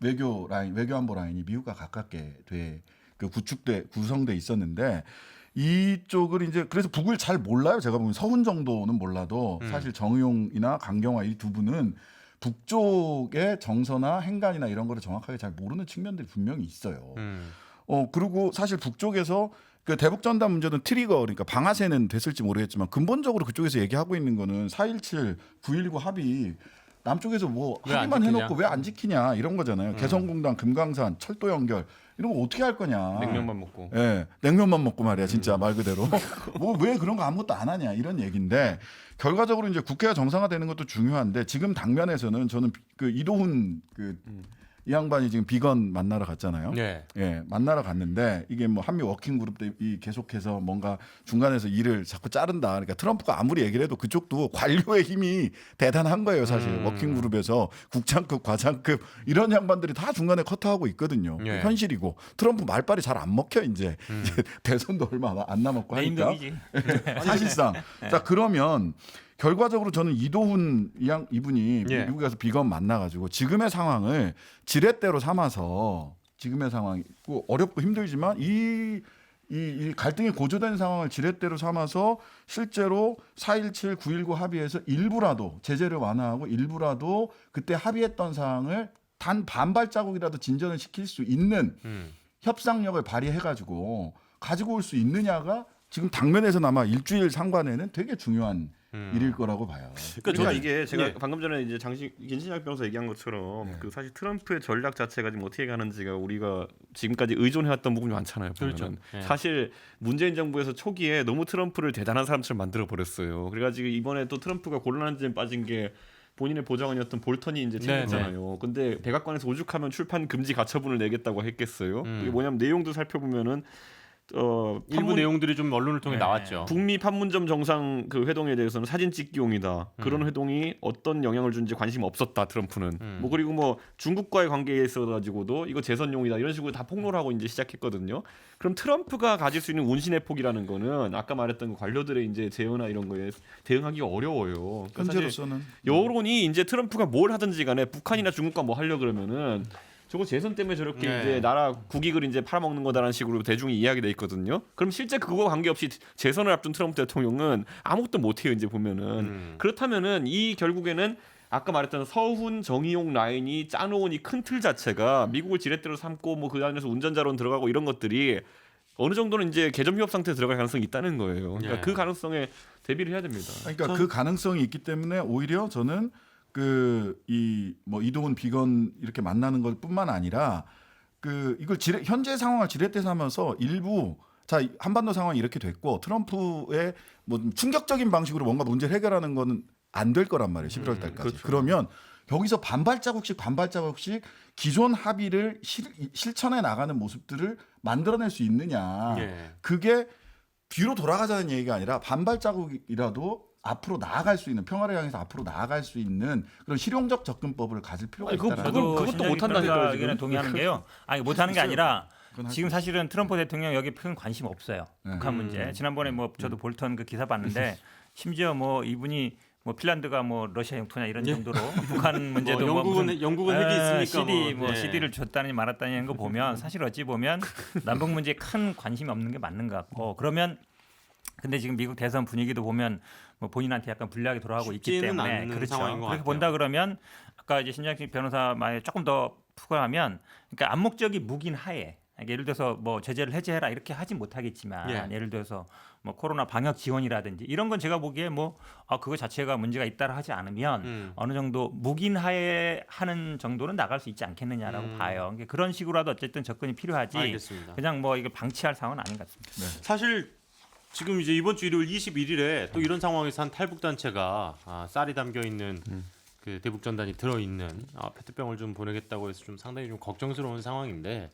외교 라인, 외교 안보 라인이 미국과 가깝게 그 구성돼 있었는데 이쪽을 이제 그래서 북을 잘 몰라요. 제가 보면 서훈 정도는 몰라도 사실 정의용이나 강경화 이 두 분은 북쪽의 정서나 행간이나 이런 거를 정확하게 잘 모르는 측면들이 분명히 있어요. 그리고 사실 북쪽에서 그 대북 전단 문제는 트리거 그러니까 방아쇠는 됐을지 모르겠지만 근본적으로 그쪽에서 얘기하고 있는 거는 4.17, 9.19 합의 남쪽에서 뭐 왜안 합의만 지키냐? 해놓고 왜 안 지키냐 이런 거잖아요. 개성공단, 금강산, 철도 연결 이런 거 어떻게 할 거냐. 냉면만 먹고. 예, 냉면만 먹고 말이야 진짜 말 그대로. 뭐 왜 그런 거 아무것도 안 하냐 이런 얘기인데 결과적으로 이제 국회가 정상화되는 것도 중요한데 지금 당면에서는 저는 그 이도훈 이 양반이 지금 비건 만나러 갔잖아요. 네. 예, 만나러 갔는데 이게 뭐 한미 워킹 그룹이 계속해서 뭔가 중간에서 일을 자꾸 자른다. 그러니까 트럼프가 아무리 얘기를 해도 그쪽도 관료의 힘이 대단한 거예요, 사실. 워킹 그룹에서 국장급, 과장급 이런 양반들이 다 중간에 커트하고 있거든요. 예. 현실이고 트럼프 말빨이 잘 안 먹혀 이제. 이제 대선도 얼마 안 남았고 하니까. 네임덕이지. 사실상. 자, 그러면 결과적으로 저는 이도훈 이분이 예. 미국에 가서 비건 만나가지고 지금의 상황을 지렛대로 삼아서 지금의 상황이 어렵고 힘들지만 이 갈등이 고조된 상황을 지렛대로 삼아서 실제로 4.17, 9.19 합의에서 일부라도 제재를 완화하고 일부라도 그때 합의했던 사항을 단 반발자국이라도 진전을 시킬 수 있는 협상력을 발휘해가지고 가지고 올 수 있느냐가 지금 당면에서는 아마 일주일 상반에는 되게 중요한 일일 거라고 봐요. 그러니까 저는- 이게 제가 예. 방금 전에 이제 김신약 변호사 얘기한 것처럼 네. 그 사실 트럼프의 전략 자체가 지금 어떻게 가는지가 우리가 지금까지 의존해왔던 부분이 많잖아요. 보면은. 그렇죠. 예. 사실 문재인 정부에서 초기에 너무 트럼프를 대단한 사람처럼 만들어 버렸어요. 그래가지고 이번에 또 트럼프가 곤란한 점에 빠진 게 본인의 보좌관이었던 볼턴이 이제 책임졌잖아요. 근데 백악관에서 오죽하면 출판 금지 가처분을 내겠다고 했겠어요. 이게 뭐냐면 내용도 살펴보면은 일부 내용들이 좀 언론을 통해 네. 나왔죠. 북미 판문점 정상 그 회동에 대해서는 사진 찍기용이다. 그런 회동이 어떤 영향을 주는지 관심 없었다. 트럼프는. 뭐 그리고 뭐 중국과의 관계에 있어 가지고도 이거 재선용이다. 이런 식으로 다 폭로를 하고 이제 시작했거든요. 그럼 트럼프가 가질 수 있는 운신의 폭이라는 거는 아까 말했던 그 관료들의 이제 제어나 이런 거에 대응하기가 어려워요. 그러니까 사실 현재로서는 여론이 이제 트럼프가 뭘 하든지 간에 북한이나 중국과 뭐 하려 그러면은 저거 재선 때문에 저렇게 네. 이제 나라 국익을 이제 팔아먹는 거다라는 식으로 대중이 이해하게 돼 있거든요. 그럼 실제 그거 관계없이 재선을 앞둔 트럼프 대통령은 아무것도 못해요. 이제 보면은 그렇다면은 이 결국에는 아까 말했던 서훈 정의용 라인이 짜놓은 이 큰 틀 자체가 미국을 지렛대로 삼고 뭐 그 안에서 운전자론 들어가고 이런 것들이 어느 정도는 이제 개점 휴업 상태에 들어갈 가능성이 있다는 거예요. 그러니까 예. 그 가능성에 대비를 해야 됩니다. 그러니까 그 가능성이 있기 때문에 오히려 저는 그 이 뭐 이동훈 비건 이렇게 만나는 것뿐만 아니라 그 이걸 현재 상황을 지렛대 삼아서 일부 자 한반도 상황이 이렇게 됐고 트럼프의 뭐 충격적인 방식으로 뭔가 문제를 해결하는 거는 안 될 거란 말이에요. 11월 달까지. 그렇죠. 그러면 여기서 반발자국씩 기존 합의를 실천해 나가는 모습들을 만들어낼 수 있느냐. 예. 그게 뒤로 돌아가자는 얘기가 아니라 반발자국이라도 앞으로 나아갈 수 있는 평화를 향해서 앞으로 나아갈 수 있는 그런 실용적 접근법을 가질 필요가 아니, 그거 있다는 그것도 못한다니까요, 지금. 의견에 동의하는 게요. 아니 못하는 게 아니라 그건 할 지금 수 사실은 트럼프 대통령 여기 큰 관심 없어요. 북한 문제. 지난번에 뭐 저도 볼턴 그 기사 봤는데 심지어 뭐 이분이 뭐 핀란드가 뭐 러시아 영토냐 이런 정도로 북한 문제도 뭐 영국은 핵이 있으니까 CD 뭐, 뭐 네. CD를 줬다니 말았다니 하는 거 보면 사실 어찌 보면 남북 문제에 큰 관심이 없는 게 맞는 것 같고 그러면 근데 지금 미국 대선 분위기도 보면 뭐 본인한테 약간 불리하게 돌아가고 있기 쉽지는 때문에 않는 그렇죠. 상황인 것 그렇게 같아요. 본다 그러면 아까 이제 신장식 변호사 말에 조금 더 푸근하면 그러니까 암묵적이 묵인 하에 그러니까 예를 들어서 뭐 제재를 해제해라 이렇게 하진 못하겠지만 예. 예를 들어서 뭐 코로나 방역 지원이라든지 이런 건 제가 보기에 뭐 그거 자체가 문제가 있다라 하지 않으면 어느 정도 묵인 하에 하는 정도는 나갈 수 있지 않겠느냐라고 봐요. 그러니까 그런 식으로라도 어쨌든 접근이 필요하지. 알겠습니다. 그냥 뭐 이걸 방치할 상황은 아닌 것 같습니다. 사실 지금 이제 이번 주 일요일 21일에 또 이런 상황에서 한 탈북 단체가 쌀이 담겨 있는 그 대북 전단이 들어 있는 페트병을 좀 보내겠다고 해서 좀 상당히 좀 걱정스러운 상황인데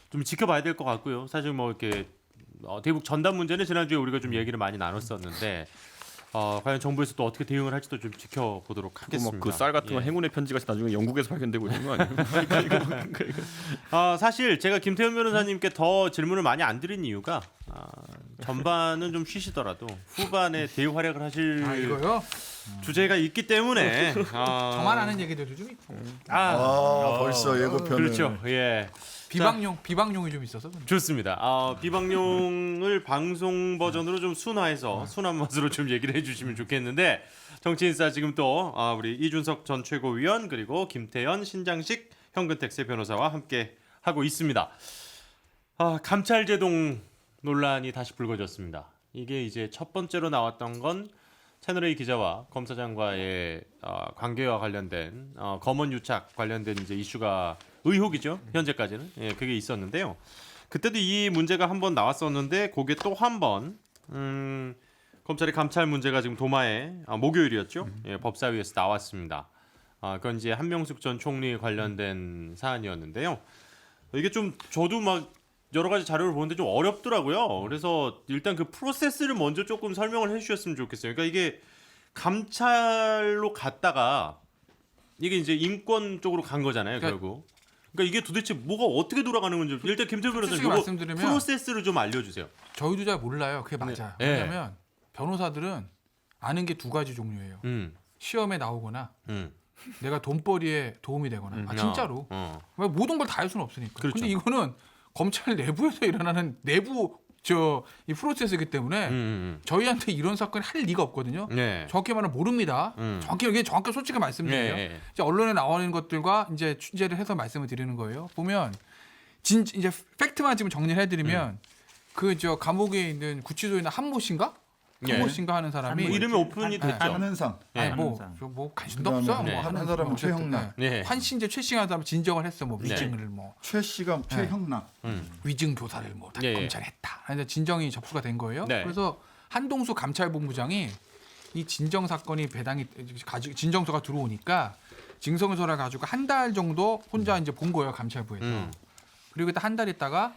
좀 지켜봐야 될 것 같고요. 사실 뭐 이렇게 대북 전단 문제는 지난주에 우리가 좀 얘기를 많이 나눴었는데 과연 정부에서 또 어떻게 대응을 할지도 좀 지켜보도록 하겠습니다. 그쌀 같은 거 예. 행운의 편지가 나중에 영국에서 발견되고 이런 거 아니에요? 사실 제가 김태현 변호사님께 더 질문을 많이 안 드린 이유가 전반은 좀 쉬시더라도 후반에 대활약을 하실 이거요? 주제가 있기 때문에 저만 아는 얘기들도 좀 있고 벌써 예고편을 그렇죠. 예. 비방용이 좀 있어서 그런데. 좋습니다. 비방용을 방송 버전으로 좀 순화해서 순한 맛으로 좀 얘기를 해주시면 좋겠는데 정치인사 지금 또 우리 이준석 전 최고위원 그리고 김태현 신장식 현근택세 변호사와 함께 하고 있습니다. 감찰제동 논란이 다시 불거졌습니다. 이게 이제 첫 번째로 나왔던 건 채널A 기자와 검사장과의 관계와 관련된 검언 유착 관련된 이제 이슈가 의혹이죠. 현재까지는 그게 있었는데요. 그때도 이 문제가 한번 나왔었는데 그게 또 한 번 검찰의 감찰 문제가 지금 도마에 목요일이었죠. 법사위에서 나왔습니다. 그건 이제 한명숙 전 총리 관련된 사안이었는데요. 이게 좀 저도 막 여러 가지 자료를 보는데 좀 어렵더라고요. 그래서 일단 그 프로세스를 먼저 조금 설명을 해주셨으면 좋겠어요. 그러니까 이게 감찰로 갔다가 이게 이제 인권 쪽으로 간 거잖아요, 결국. 그러니까 이게 도대체 뭐가 어떻게 돌아가는 건지 일단 김태현 변호사님 솔직히 말씀드리면 프로세스를 좀 알려주세요. 저희도 잘 몰라요. 그게 맞아요. 네. 왜냐하면 변호사들은 아는 게 두 가지 종류예요. 시험에 나오거나 내가 돈벌이에 도움이 되거나 진짜로 모든 걸 다 할 수는 없으니까. 그렇죠. 근데 이거는 검찰 내부에서 일어나는 내부 이 프로세스이기 때문에 저희한테 이런 사건이 할 리가 없거든요. 네. 정확히 말하면 모릅니다. 정확히 솔직히 말씀드려요. 네. 이제 언론에 나오는 것들과 이제 취재를 해서 말씀을 드리는 거예요. 보면 이제 팩트만 지금 정리를 해드리면 그 저 감옥에 있는 구치소에 있는 한모 씨인가? 예. 한모 씨인가 하는 사람이 뭐 이름이 오픈이 한- 됐죠. 한은상. 아니 예. 뭐 관심도 없어. 그다음에 뭐 네. 하는 사람은 어쨌든, 최형락. 네. 네. 환씨 이제 최씨가 사람 진정을 했어. 뭐 네. 위증을 뭐 최 씨가 최형락. 위증 교사를 뭐 다 예, 예. 검찰에 했다. 그래서 진정이 접수가 된 거예요. 네. 그래서 한동수 감찰본부장이 이 진정 사건이 진정서가 들어오니까 징성서를 가지고 한 달 정도 혼자 이제 본 거예요 감찰부에서. 그리고 또 한 달 있다가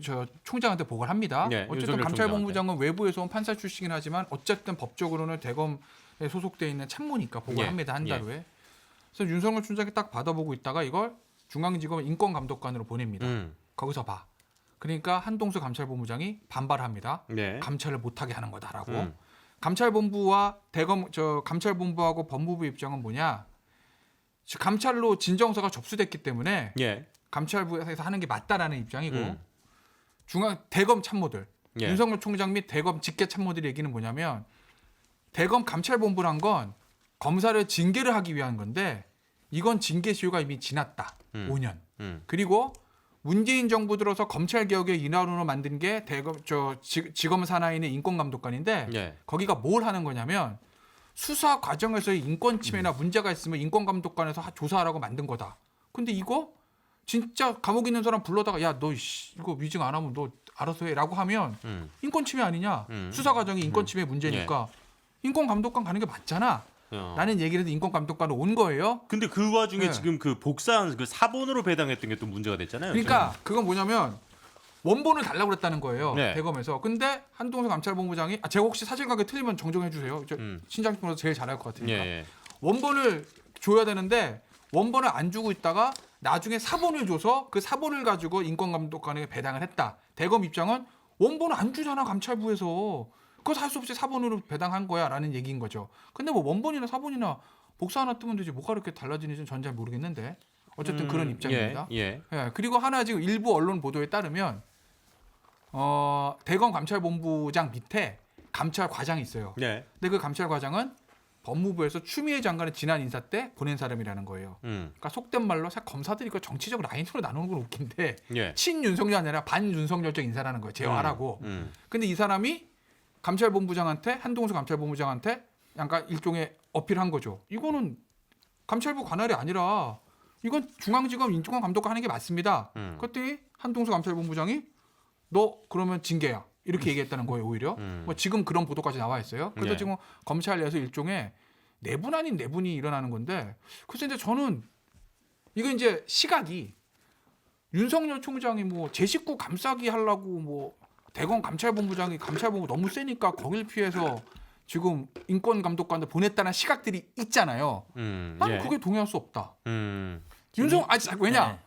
저 총장한테 보고를 합니다. 네, 어쨌든 윤석열 감찰본부장은 외부에서 온 판사 출신이긴 하지만 어쨌든 법적으로는 대검에 소속돼 있는 참모니까 보고를 예, 합니다. 한 예. 달 후에. 그래서 윤석열 총장이 딱 받아보고 있다가 이걸 중앙지검 인권감독관으로 보냅니다. 거기서 봐. 그러니까 한동수 감찰본부장이 반발합니다. 네. 감찰을 못하게 하는 거다라고. 음. 감찰본부와 감찰본부하고 법무부 입장은 뭐냐? 감찰로 진정서가 접수됐기 때문에 예. 감찰부에서 하는 게 맞다라는 입장이고 음. 대검 참모들 예. 윤석열 총장 및 대검 직계 참모들의 얘기는 뭐냐면 대검 감찰본부란 건 검사를 징계를 하기 위한 건데 이건 징계 시효가 이미 지났다. 5년. 그리고 문재인 정부 들어서 검찰 개혁의 일환으로 만든 게 대검 지검 산하에 있는 인권감독관인데 예. 거기가 뭘 하는 거냐면 수사 과정에서의 인권 침해나 문제가 있으면 인권감독관에서 조사하라고 만든 거다. 근데 이거 진짜 감옥에 있는 사람 불러다가 야 너 이거 위증 안 하면 너 알아서 해라고 하면 인권 침해 아니냐? 수사 과정이 인권 침해 문제니까 인권감독관 가는 게 맞잖아. 라는 얘기를 해서 인권감독관으로 온 거예요. 근데 그 와중에 네. 지금 그 복사한 그 사본으로 배당했던 게 또 문제가 됐잖아요. 그러니까 그건 뭐냐면 원본을 달라고 그랬다는 거예요. 네. 대검에서. 근데 한동수 감찰본부장이 제가 혹시 사실관계 틀리면 정정해 주세요. 음. 신장님보다 제일 잘할 것 같으니까. 예. 원본을 줘야 되는데 원본을 안 주고 있다가 나중에 사본을 줘서 그 사본을 가지고 인권감독관에게 배당을 했다. 대검 입장은 원본을 안 주잖아 감찰부에서. 그거 할 수 없이 사본으로 배당한 거야라는 얘기인 거죠. 근데 뭐 원본이나 사본이나 복사 하나 뜨면 되지 뭐가 그렇게 달라지는지는 전 잘 모르겠는데 어쨌든 그런 입장입니다. 예. 예, 그리고 하나 지금 일부 언론 보도에 따르면 대검 감찰본부장 밑에 감찰과장이 있어요. 예. 근데 그 감찰과장은 법무부에서 추미애 장관의 지난 인사 때 보낸 사람이라는 거예요. 그러니까 속된 말로 검사들이 그 정치적 라인으로 나누는 건 웃긴데 예. 친윤석열 아니라 반윤석열적 인사라는 거예요. 제어하라고. 음. 근데 이 사람이 감찰본부장한테 한동수 감찰본부장한테 약간 일종의 어필한 거죠. 이거는 감찰부 관할이 아니라 이건 중앙지검 인권감독관 하는 게 맞습니다. 그랬더니 한동수 감찰본부장이 너 그러면 징계야 이렇게 얘기했다는 거예요. 오히려 뭐 지금 그런 보도까지 나와 있어요. 그래서 네. 지금 검찰 내에서 일종의 내분 아닌 내분이 일어나는 건데 그래서 이제 저는 이거 이제 시각이 윤석열 총장이 뭐 제 식구 감싸기 하려고 뭐 대검 감찰본부장이 감찰본부 너무 세니까 거길 피해서 지금 인권감독관들 보냈다는 시각들이 있잖아요. 나는 예. 그게 동의할 수 없다. 음. 왜냐? 네.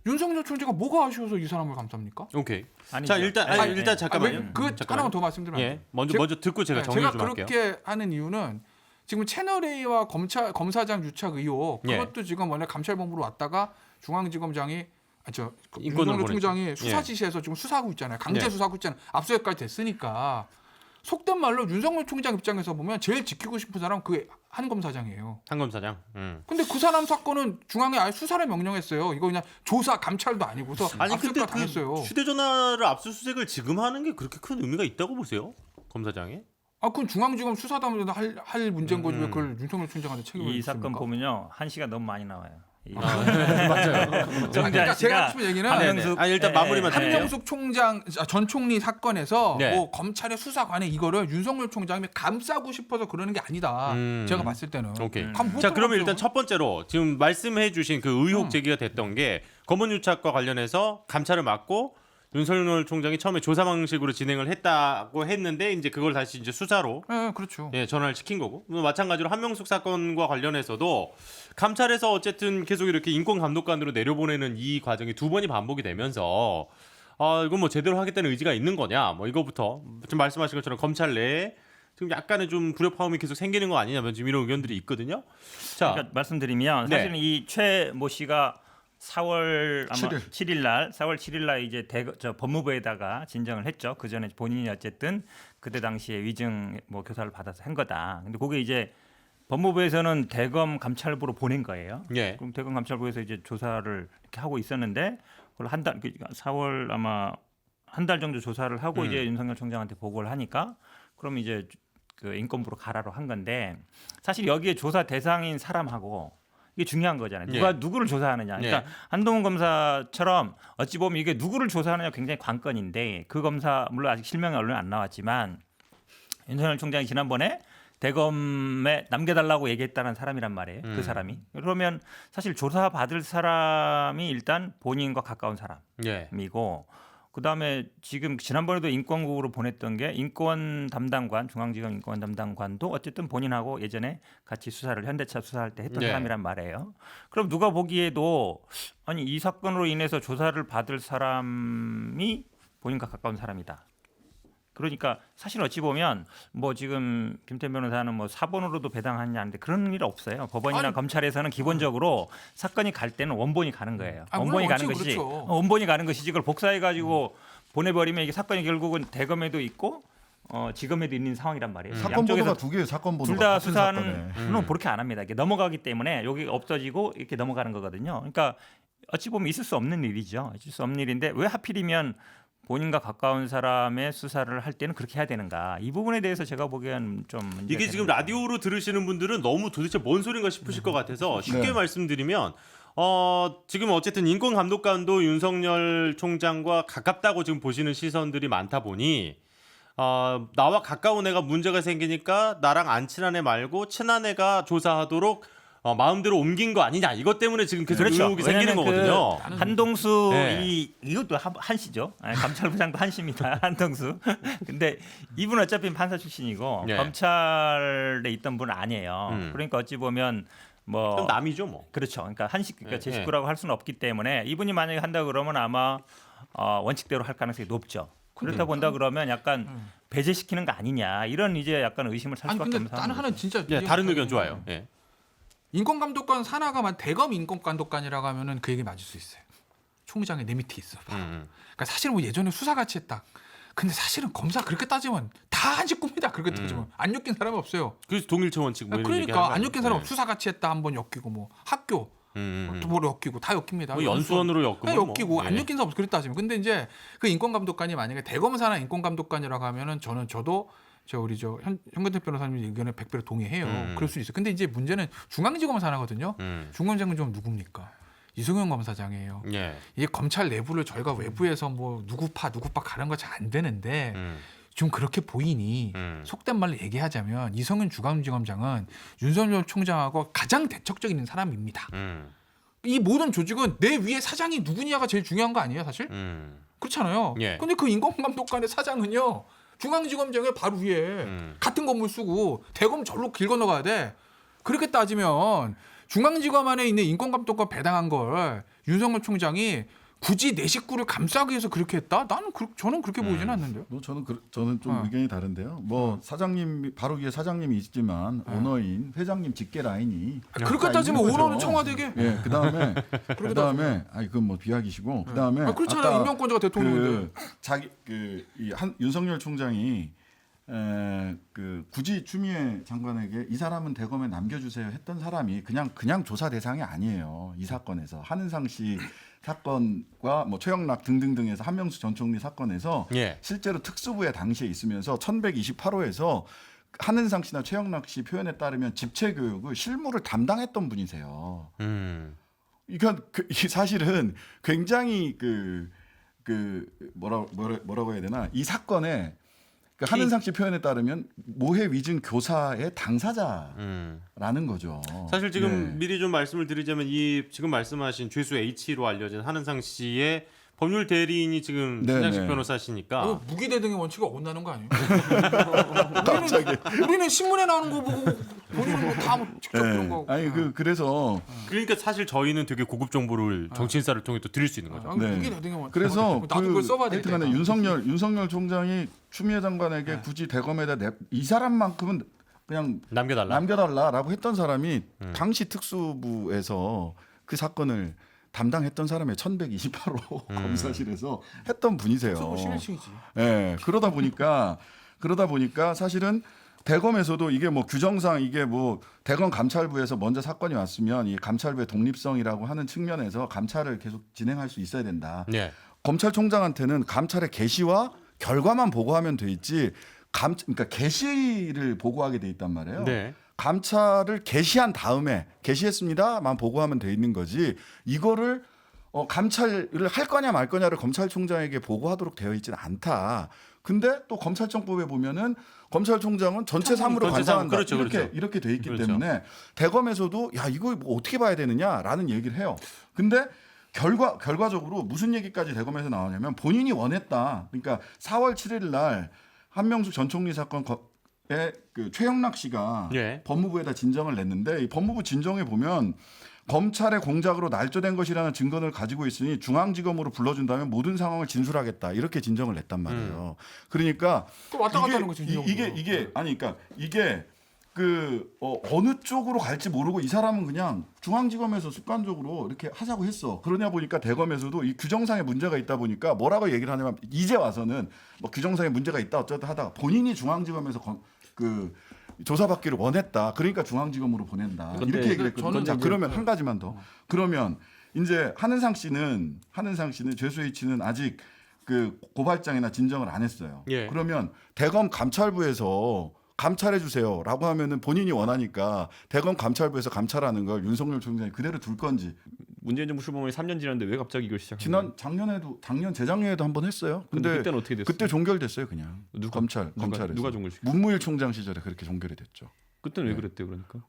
윤석열 총장가 뭐가 아쉬워서 이 사람을 감쌉니까? 오케이. 아니죠. 자, 일단 아니, 일단 잠깐만요. 그 잠깐만요. 하나만 더 말씀드리면 예. 먼저 듣고 제가 정리 좀 할게요. 그렇게 하는 이유는 지금 채널 A와 검사장 유착 의혹 예. 그것도 지금 원래 감찰본부로 왔다가 중앙지검장이 인권으로 윤석열 보냈죠. 총장이 수사 지시해서 지금 수사하고 있잖아요. 강제 예. 수사하고 있잖아요. 압수수색까지 됐으니까 속된 말로 윤석열 총장 입장에서 보면 제일 지키고 싶은 사람 그 한 검사장이에요. 한 검사장. 근데 그 사람 사건은 중앙에 아예 수사를 명령했어요. 이거 그냥 조사 감찰도 아니고서 아니 근데 압수수색 당했어요. 그 휴대전화를 압수수색을 지금 하는 게 그렇게 큰 의미가 있다고 보세요? 검사장이? 그건 중앙지검 수사담에서 할 문제인 거지 왜 그걸 윤석열 총장한테 책임을 이 사건 묻습니까? 보면요 한시가 너무 많이 나와요. 맞아요. 그러니까 제가 하고 싶은 얘기는 한명숙. 일단 마무리만 드릴게요. 한명숙 총장 전 총리 사건에서 네. 뭐 검찰의 수사관에 이거를 윤석열 총장이 감싸고 싶어서 그러는 게 아니다. 제가 봤을 때는. 오케이. 감- 자, 그러면 못 일단 첫 번째로 지금 말씀해주신 그 의혹 제기가 됐던 게 검언 유착과 관련해서 감찰을 맡고 윤석열 총장이 처음에 조사 방식으로 진행을 했다고 했는데 이제 그걸 다시 이제 수사로 네, 그렇죠. 전환을 시킨 거고 마찬가지로 한명숙 사건과 관련해서도 감찰에서 어쨌든 계속 이렇게 인권 감독관으로 내려보내는 이 과정이 두 번이 반복이 되면서 이건 뭐 제대로 하겠다는 의지가 있는 거냐 뭐 이거부터 좀 말씀하신 것처럼 검찰 내에 지금 약간의 좀 불협화음이 계속 생기는 거 아니냐면 지금 이런 의견들이 있거든요. 자, 그러니까 말씀드리면 네. 사실은 이 최 모 씨가 4월 아마 7일. 7일 날 4월 7일 날 이제 법무부에다가 진정을 했죠. 그 전에 본인이 어쨌든 그때 당시에 위증 뭐 교사를 받아서 한 거다. 근데 그게 이제 법무부에서는 대검 감찰부로 보낸 거예요. 예. 그럼 대검 감찰부에서 이제 조사를 이렇게 하고 있었는데 그걸 한 달 4월 아마 한 달 정도 조사를 하고 이제 윤석열 총장한테 보고를 하니까 그럼 이제 그 인권부로 가라로 한 건데 사실 여기에 조사 대상인 사람하고 이게 중요한 거잖아요. 누가 누구를 조사하느냐. 그러니까 한동훈 검사처럼 어찌 보면 이게 누구를 조사하느냐 굉장히 관건인데 그 검사 물론 아직 실명이 언론에 안 나왔지만 윤석열 총장이 지난번에 대검에 남겨달라고 얘기했다는 사람이란 말이에요. 그 사람이. 그러면 사실 조사받을 사람이 일단 본인과 가까운 사람이고 그다음에 지금 지난번에도 인권국으로 보냈던 게 인권 담당관 중앙지검 인권 담당관도 어쨌든 본인하고 예전에 같이 수사를 현대차 수사할 때 했던 사람이란 말이에요. 그럼 누가 보기에도 아니 이 사건으로 인해서 조사를 받을 사람이 본인과 가까운 사람이다. 그러니까 사실 어찌 보면 뭐 지금 김태현 변호사는 뭐 사본으로도 배당하느냐 하는데 그런 일 없어요. 법원이나 검찰에서는 기본적으로 사건이 갈 때는 원본이 가는 거예요. 원본이 가는 것이지. 그렇죠. 원본이 가는 것이지 그걸 복사해 가지고 보내버리면 이게 사건이 결국은 대검에도 있고 지검에도 있는 상황이란 말이에요. 사건 번호가 두 개예요. 사건 번호가 둘 다 같은 수사는 사건에. 물론 그렇게 안 합니다. 이게 넘어가기 때문에 여기 없어지고 이렇게 넘어가는 거거든요. 그러니까 어찌 보면 있을 수 없는 일이죠. 있을 수 없는 일인데 왜 하필이면 본인과 가까운 사람의 수사를 할 때는 그렇게 해야 되는가? 이 부분에 대해서 제가 보기엔 좀 문제가 이게 지금 되는 라디오로 들으시는 분들은 너무 도대체 뭔 소린가 싶으실 것 같아서 쉽게 네. 말씀드리면 지금 어쨌든 인권감독관도 윤석열 총장과 가깝다고 지금 보시는 시선들이 많다 보니 나와 가까운 애가 문제가 생기니까 나랑 안 친한 애 말고 친한 애가 조사하도록 마음대로 옮긴 거 아니냐 이것 때문에 지금 계속 의혹이 생기는 왜냐면 거거든요. 한동수 네. 이것도 한시죠. 감찰부장도 한시입니다. 한동수. 근데 이분 어차피 판사 출신이고 네. 검찰에 있던 분은 아니에요. 그러니까 어찌 보면 뭐 그럼 남이죠 뭐. 그렇죠. 그러니까 한식 그러니까 네, 제 식구라고 할 수는 없기 때문에 이분이 만약에 한다 그러면 아마 원칙대로 할 가능성이 높죠. 그렇다 본다 그러면 약간 배제시키는 거 아니냐 이런 이제 약간 의심을 살 아니 수밖에 근데 없는 나는 상황이죠. 하나 진짜 예, 다른 의견 좋아요. 예. 인권감독관 산하가 대검 인권감독관이라고 하면은 그 얘기 맞을 수 있어요. 총장이 내 밑에 있어. 그러니까 사실 뭐 예전에 수사같이 했다. 근데 사실은 검사 그렇게 따지면 다 한 식구입니다. 그렇게 따지면 안 엮인 사람이 없어요. 그래서 동일체 원칙 뭐 이런 얘기하는 거 그러니까 안 아니에요? 엮인 사람 네. 수사같이 했다 한번 엮이고 뭐 학교 뭐 엮이고 다 엮입니다. 뭐 연수원으로 엮으면 뭐. 엮이고 안 예. 엮인 사람 없어. 그랬다 하시면 근데 이제 그 인권감독관이 만약에 대검사나 인권감독관이라고 하면은 저도 우리 현근택 변호사님 의견에 100% 동의해요. 그럴 수 있어요. 근데 이제 문제는 중앙지검 산하거든요. 중앙지검은 좀 누굽니까? 이승용 검사장이에요. 예. 이게 검찰 내부를 저희가 외부에서 뭐 누구 파 가는 거 잘 안 되는데 좀 그렇게 보이니 속된 말로 얘기하자면 이성윤 중앙지검장은 윤석열 총장하고 가장 대척적인 사람입니다. 이 모든 조직은 내 위에 사장이 누구냐가 제일 중요한 거 아니에요, 사실? 그렇잖아요. 예. 근데 그 인권감독관의 사장은요. 중앙지검장의 바로 위에 같은 건물 쓰고 대검 절로 길 건너가야 돼. 그렇게 따지면 중앙지검 안에 있는 인권감독관 배당한 걸 윤석열 총장이 굳이 내 식구를 감싸기 위해서 그렇게 했다? 저는 그렇게 보이지는 않는데요. 뭐 저는 좀 의견이 다른데요. 뭐 사장님 바로 위에 사장님이 있지만 오너인 회장님 직계 라인이 그렇게 따지면 오너는 청와대게. 예, 그다음에 아니 그건 뭐 비하기시고 그다음에 그렇잖아요. 임명권자가 대통령인데. 윤석열 총장이 굳이 추미애 장관에게 이 사람은 대검에 남겨주세요 했던 사람이 그냥 조사 대상이 아니에요. 이 사건에서 한은상 씨 사건과 뭐 최영락 등등등에서 한명수 전 총리 사건에서 실제로 특수부에 당시에 있으면서 1128호에서 한은상 씨나 최영락 씨 표현에 따르면 집체 교육을 실무를 담당했던 분이세요. 그러니까 사실은 굉장히 뭐라고 해야 되나 이 사건에 한은상 씨 표현에 따르면 모해 위증 교사의 당사자라는 거죠. 사실 지금 미리 좀 말씀을 드리자면 이 지금 말씀하신 죄수 H로 알려진 한은상 씨의 법률 대리인이 지금 신장식 변호사시니까 무기대등의 원칙이 어긋나는 거 아니에요? 우리는 신문에 나오는 거 보고 본인은 다 직접 그런 거. 아니 그래서 그러니까 사실 저희는 되게 고급 정보를 정치인사를 통해 또 드릴 수 있는 거죠. 무기대등의 원칙. 그래서 나도 그걸 써봐야 되겠다. 하여튼간에 윤석열 총장이 추미애 장관에게 굳이 대검에다 이 사람만큼은 그냥 남겨달라라고 했던 사람이 당시 특수부에서 그 사건을 담당했던 사람의 1128호 검사실에서 했던 분이세요. 특수부 예, 그러다 보니까 사실은 대검에서도 이게 뭐 규정상 이게 뭐 대검 감찰부에서 먼저 사건이 왔으면 이 감찰부의 독립성이라고 하는 측면에서 감찰을 계속 진행할 수 있어야 된다. 검찰총장한테는 감찰의 개시와 결과만 보고하면 돼 있지 그러니까 개시를 보고하게 돼 있단 말이에요. 네. 감찰을 개시한 다음에 개시했습니다만 보고하면 돼 있는 거지 이거를 감찰을 할 거냐 말 거냐를 검찰총장에게 보고하도록 되어 있지는 않다. 근데 또 검찰청법에 보면은 검찰총장은 전체 사무를 전체 사무, 관장한다. 그렇죠. 이렇게 돼 있기 그렇죠. 때문에 대검에서도 야 이거 뭐 어떻게 봐야 되느냐라는 얘기를 해요. 근데 결과적으로 무슨 얘기까지 대검에서 나오냐면 본인이 원했다. 그러니까 4월 7일 날 한명숙 전 총리 사건에 그 최영락 씨가 예. 법무부에다 진정을 냈는데 이 법무부 진정에 보면 검찰의 공작으로 날조된 것이라는 증거를 가지고 있으니 중앙지검으로 불러준다면 모든 상황을 진술하겠다 이렇게 진정을 냈단 말이에요. 그러니까 또 왔다 갔다 하는 거지. 이게 아니 그러니까 이게 그 어느 쪽으로 갈지 모르고 이 사람은 그냥 중앙지검에서 습관적으로 이렇게 하자고 했어. 그러냐 보니까 대검에서도 이 규정상의 문제가 있다 보니까 뭐라고 얘기를 하냐면 이제 와서는 뭐 규정상의 문제가 있다 어쩌다 하다가 본인이 중앙지검에서 그 조사받기를 원했다. 그러니까 중앙지검으로 보낸다. 이렇게 얘기를 했거든요. 자, 그러면 한 가지만 더. 그러면 이제 한은상 씨는 죄수H는 아직 그 고발장이나 진정을 안 했어요. 예. 그러면 대검 감찰부에서 감찰해 주세요라고 하면은 본인이 원하니까 대검 감찰부에서 감찰하는 걸 윤석열 총장이 그대로 둘 건지 문재인 정부 출범이 3년 지났는데 왜 갑자기 이걸 시작한 거예요? 작년 재작년에도 한번 했어요. 근데 그때는 어떻게 됐어요? 그때 종결됐어요, 그냥. 검찰에서. 누가 종결시켰어요? 문무일 총장 시절에 그렇게 종결이 됐죠. 그때는 왜 그랬대요, 그러니까?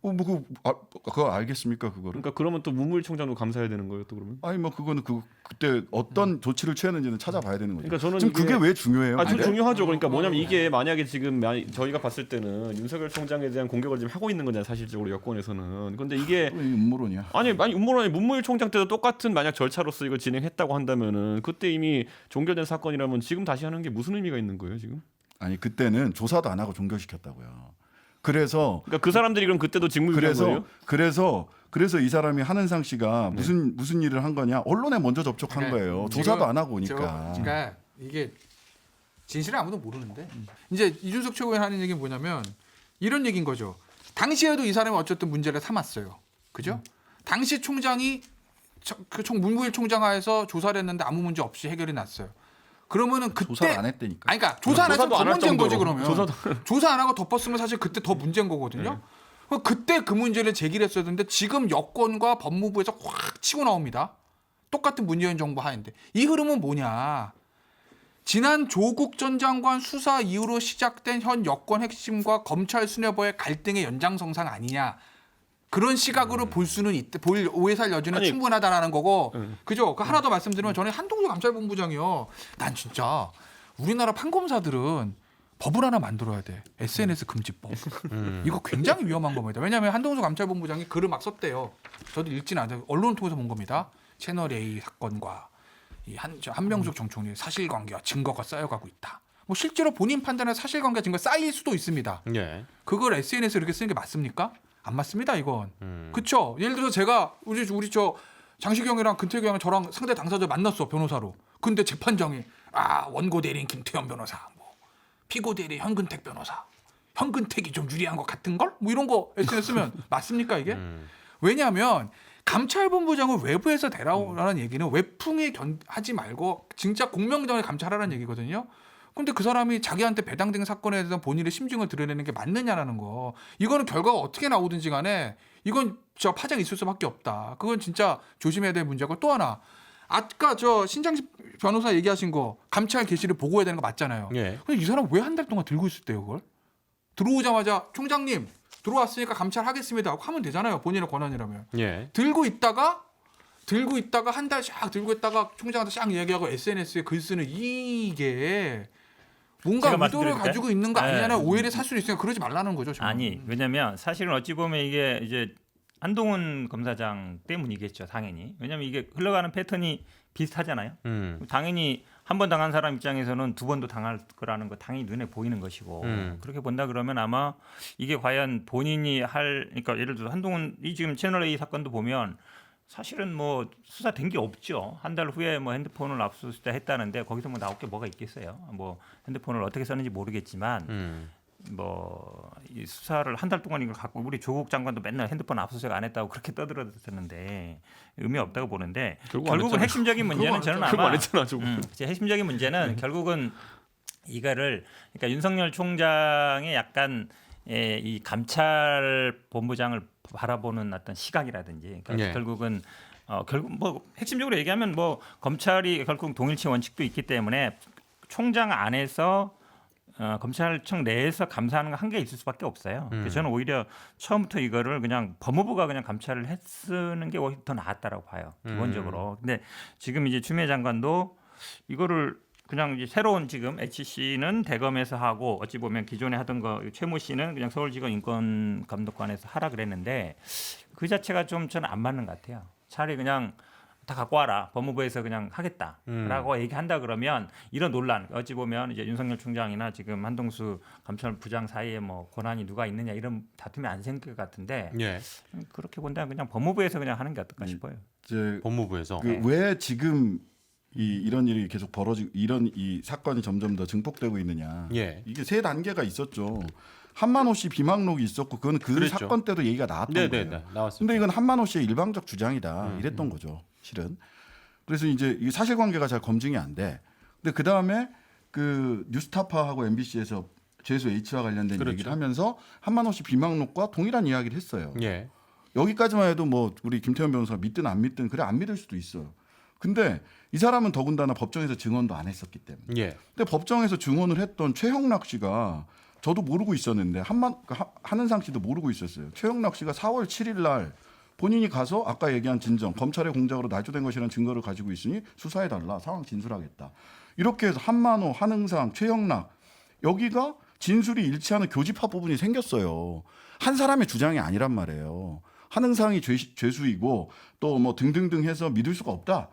그거 알겠습니까, 그거를? 그러니까 그러면 또 문무일 총장도 감사해야 되는 거예요, 또 그러면? 아니 뭐 그거는 그때 어떤 조치를 취했는지는 찾아봐야 되는 거죠. 그러니까 저는 지금 그게 왜 중요해요? 좀 근데? 중요하죠. 그러니까 뭐냐면 이게 만약에 지금 저희가 봤을 때는 윤석열 총장에 대한 공격을 지금 하고 있는 거잖아요, 사실적으로 여권에서는. 근데 이게 왜 음모론이야. 아니 음모론이 문무일 총장 때도 똑같은 만약 절차로서 이걸 진행했다고 한다면은 그때 이미 종결된 사건이라면 지금 다시 하는 게 무슨 의미가 있는 거예요, 지금? 아니 그때는 조사도 안 하고 종결시켰다고요. 그래서 그러니까 그 사람들이 그럼 그때도 직무유기한 거예요? 그래서 이 사람이 한은상 씨가 무슨 일을 한 거냐? 언론에 먼저 접촉한 거예요. 조사도 안 하고 오니까. 그러니까 이게 진실은 아무도 모르는데 이제 이준석 최고위원 하는 얘기는 뭐냐면 이런 얘기인 거죠. 당시에도 이 사람이 어쨌든 문제를 삼았어요. 그죠? 당시 총장이 문무일 총장 하에서 조사를 했는데 아무 문제 없이 해결이 났어요. 그러면은 그때 조사를 안 했다니까. 아니 그러니까 조사 안 했으면 더 문제인 거지 그러면. 조사 안 하고 덮었으면 사실 그때 더 문제인 거거든요. 그때 그 문제를 제기를 했어야 되는데 지금 여권과 법무부에서 확 치고 나옵니다. 똑같은 문재인 정부 하인데 이 흐름은 뭐냐. 지난 조국 전 장관 수사 이후로 시작된 현 여권 핵심과 검찰 수뇌부의 갈등의 연장선상 아니냐. 그런 시각으로 볼 수는 볼 오해 살 여지는 충분하다라는 거고, 그죠? 그 하나 더 말씀드리면 저는 한동훈 감찰본부장이요. 난 진짜 우리나라 판검사들은 법을 하나 만들어야 돼. SNS 금지법. 이거 굉장히 위험한 겁니다. 왜냐하면 한동훈 감찰본부장이 글을 막 썼대요. 저도 읽지는 않아요. 언론을 통해서 본 겁니다. 채널 A 사건과 이 한명숙 전 총리의 사실관계와 증거가 쌓여가고 있다. 뭐 실제로 본인 판단에 사실관계 증거 쌓일 수도 있습니다. 예. 그걸 SNS에 이렇게 쓰는 게 맞습니까? 안 맞습니다, 이건. 그렇죠. 예를 들어서 제가 우리 저 장시경이랑 근태규 형이 저랑 상대 당사자 만났어, 변호사로. 근데 재판장이 원고 대리인 김태현 변호사, 뭐 피고 대리인 현근택 변호사, 현근택이 좀 유리한 것 같은 걸? 뭐 이런 거 SNS 쓰면 맞습니까, 이게? 왜냐하면 감찰본부장을 외부에서 데려오라는 얘기는 외풍에 하지 말고 진짜 공명정에 감찰하라는 얘기거든요. 근데 그 사람이 자기한테 배당된 사건에 대한 본인의 심증을 드러내는 게 맞느냐라는 거. 이거는 결과가 어떻게 나오든지 간에 이건 저 파장이 있을 수밖에 없다. 그건 진짜 조심해야 될 문제고 또 하나. 아까 저 신장식 변호사 얘기하신 거 감찰 개시를 보고해야 되는 거 맞잖아요. 예. 근데 이 사람 왜 한 달 동안 들고 있었대요, 그걸? 들어오자마자 총장님 들어왔으니까 감찰하겠습니다 하고 하면 되잖아요. 본인의 권한이라면. 예. 들고 있다가 한 달 샥 들고 있다가 총장한테 샥 얘기하고 SNS에 글 쓰는 이게 뭔가 제가 의도를 말씀드릴까요? 가지고 있는 거 아니냐는 네. 오해를 살 수 있으니까 그러지 말라는 거죠. 저는. 아니 왜냐하면 사실은 어찌 보면 이게 이제 한동훈 검사장 때문이겠죠, 당연히. 왜냐하면 이게 흘러가는 패턴이 비슷하잖아요. 당연히 한 번 당한 사람 입장에서는 두 번도 당할 거라는 거 당연히 눈에 보이는 것이고 그렇게 본다 그러면 아마 이게 과연 본인이 그러니까 예를 들어 한동훈 이 지금 채널 A 사건도 보면 사실은 뭐 수사된 게 없죠. 한 달 후에 뭐 핸드폰을 압수수색했다는데 거기서 뭐 나올 게 뭐가 있겠어요. 뭐 핸드폰을 어떻게 썼는지 모르겠지만 뭐 이 수사를 한 달 동안 이걸 갖고 우리 조국 장관도 맨날 핸드폰 압수수색 안 했다고 그렇게 떠들었었는데 의미 없다고 보는데 결국 안 결국은 했잖아요. 핵심적인 문제는 저는 그거 아마 안 했잖아 조국. 제 핵심적인 문제는 결국은 이거를 그러니까 윤석열 총장의 약간 이 감찰 본부장을 바라보는 어떤 시각이라든지 그러니까 예. 결국은 결국 뭐 핵심적으로 얘기하면 뭐 검찰이 결국 동일치 원칙도 있기 때문에 총장 안에서 검찰청 내에서 감사하는 거 한계 있을 수밖에 없어요. 그래서 저는 오히려 처음부터 이거를 그냥 법무부가 그냥 감찰을 했쓰는 게 오히려 더 나았다라고 봐요. 기본적으로. 근데 지금 이제 추미애 장관도 이거를 그냥 이제 새로운 지금 HC는 대검에서 하고 어찌 보면 기존에 하던 거 최모 씨는 그냥 서울지검 인권감독관에서 하라 그랬는데 그 자체가 좀 저는 안 맞는 것 같아요. 차라리 그냥 다 갖고 와라. 법무부에서 그냥 하겠다라고 얘기한다 그러면 이런 논란 어찌 보면 이제 윤석열 총장이나 지금 한동수 감찰부장 사이에 뭐 권한이 누가 있느냐 이런 다툼이 안 생길 것 같은데 예. 그렇게 본다면 그냥 법무부에서 그냥 하는 게 어떨까 싶어요. 이제 법무부에서 왜 지금 이런 일이 계속 벌어지고 이런 이 사건이 점점 더 증폭되고 있느냐. 예. 이게 세 단계가 있었죠. 한만호 씨 비망록이 있었고 그건 그 그랬죠. 사건 때도 얘기가 나왔던 네네네 거예요. 나왔습니다. 근데 이건 한만호 씨의 일방적 주장이다 이랬던 거죠, 실은. 그래서 이제 이 사실관계가 잘 검증이 안 돼. 근데 그 다음에 그 뉴스타파하고 MBC에서 죄수 H와 관련된 그렇죠. 얘기를 하면서 한만호 씨 비망록과 동일한 이야기를 했어요. 예. 여기까지만 해도 뭐 우리 김태현 변호사가 믿든 안 믿든 그래 안 믿을 수도 있어요. 근데 이 사람은 더군다나 법정에서 증언도 안 했었기 때문에. 예. 근데 법정에서 증언을 했던 최형락 씨가 저도 모르고 있었는데 한은상 씨도 모르고 있었어요. 최형락 씨가 4월 7일 날 본인이 가서 아까 얘기한 진정 검찰의 공작으로 날조된 것이라는 증거를 가지고 있으니 수사해달라 상황 진술하겠다. 이렇게 해서 한만호, 한응상, 최형락 여기가 진술이 일치하는 교집합 부분이 생겼어요. 한 사람의 주장이 아니란 말이에요. 한응상이 죄수이고 또 뭐 등등등 해서 믿을 수가 없다.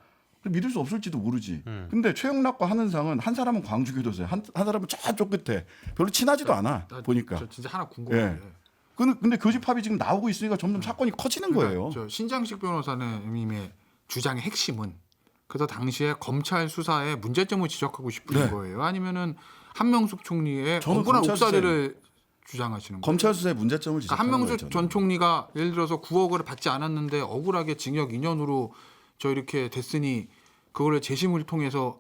믿을 수 없을지도 모르지. 근데 최영락과 한은상은 한 사람은 광주교도소에 한 사람은 저쪽 끝에 별로 친하지도 않아 보니까. 저 진짜 하나 궁금한데. 예. 근데 교집합이 지금 나오고 있으니까 점점 사건이 커지는 거예요. 저 신장식 변호사님의 주장의 핵심은 그래서 당시에 검찰 수사에 문제점을 지적하고 싶은 네. 거예요. 아니면은 한명숙 총리의 저는 억울한 검찰 옥살이를 주장하시는 거예요. 검찰 수사의 문제점을 그러니까 지적하는 거예요. 한명숙 전 총리가 예를 들어서 9억을 받지 않았는데 억울하게 징역 2년으로 저 이렇게 됐으니 그거를 재심을 통해서